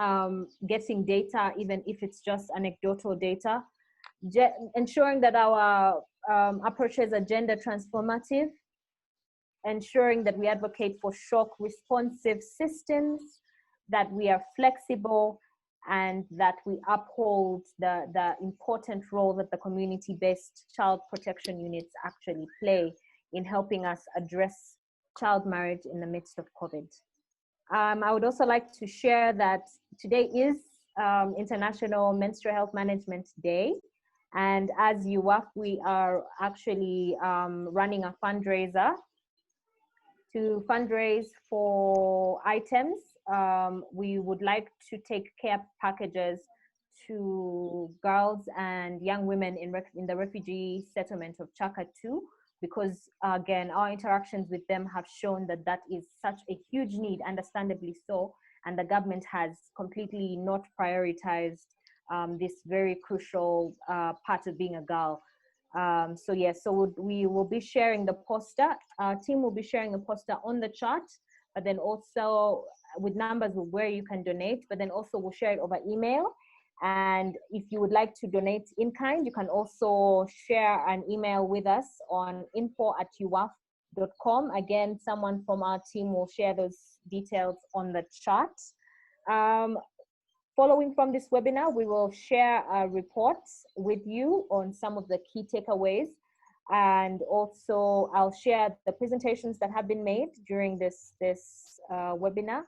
getting data, even if it's just anecdotal data, ensuring that our approaches are gender transformative, ensuring that we advocate for shock responsive systems, that we are flexible, and that we uphold the important role that the community-based child protection units actually play in helping us address child marriage in the midst of COVID. I would also like to share that today is International Menstrual Health Management Day. And as UYAHF, we are actually running a fundraiser to fundraise for items. We would like to take care packages to girls and young women in the refugee settlement of Chaka 2, because again, our interactions with them have shown that that is such a huge need, understandably so, and the government has completely not prioritized this very crucial part of being a girl. So yes, so we will be sharing the poster. Our team will be sharing the poster on the chart, but then also with numbers of where you can donate, but then also we'll share it over email. And if you would like to donate in kind, you can also share an email with us on info@uwayahf.com. Again, someone from our team will share those details on the chart. Following from this webinar, we will share reports with you on some of the key takeaways. And also I'll share the presentations that have been made during this webinar,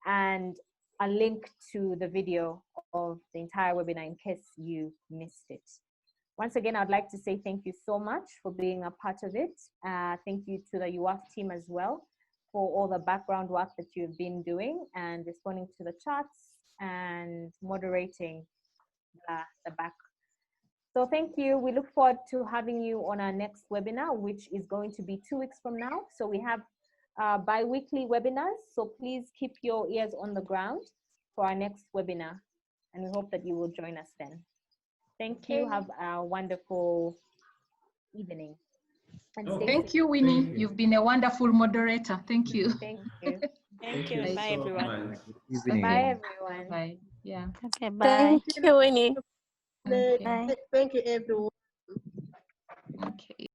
and a link to the video of the entire webinar in case you missed it. Once again, I'd like to say thank you so much for being a part of it. Thank you to the UYAHF team as well for all the background work that you've been doing and responding to the chats and moderating the back. So thank you. We look forward to having you on our next webinar, which is going to be 2 weeks from now. So we have bi-weekly webinars. So please keep your ears on the ground for our next webinar. And we hope that you will join us then. Thank you. Have a wonderful evening. And stay Thank safe. you, Winnie. Thank you. You've been a wonderful moderator. Thank you. Thank you. Thank you. so Bye, everyone. much. Bye, Okay. everyone. Bye. Yeah. Okay, bye. Thank you, Winnie. Okay. Bye. Thank you, everyone. Okay.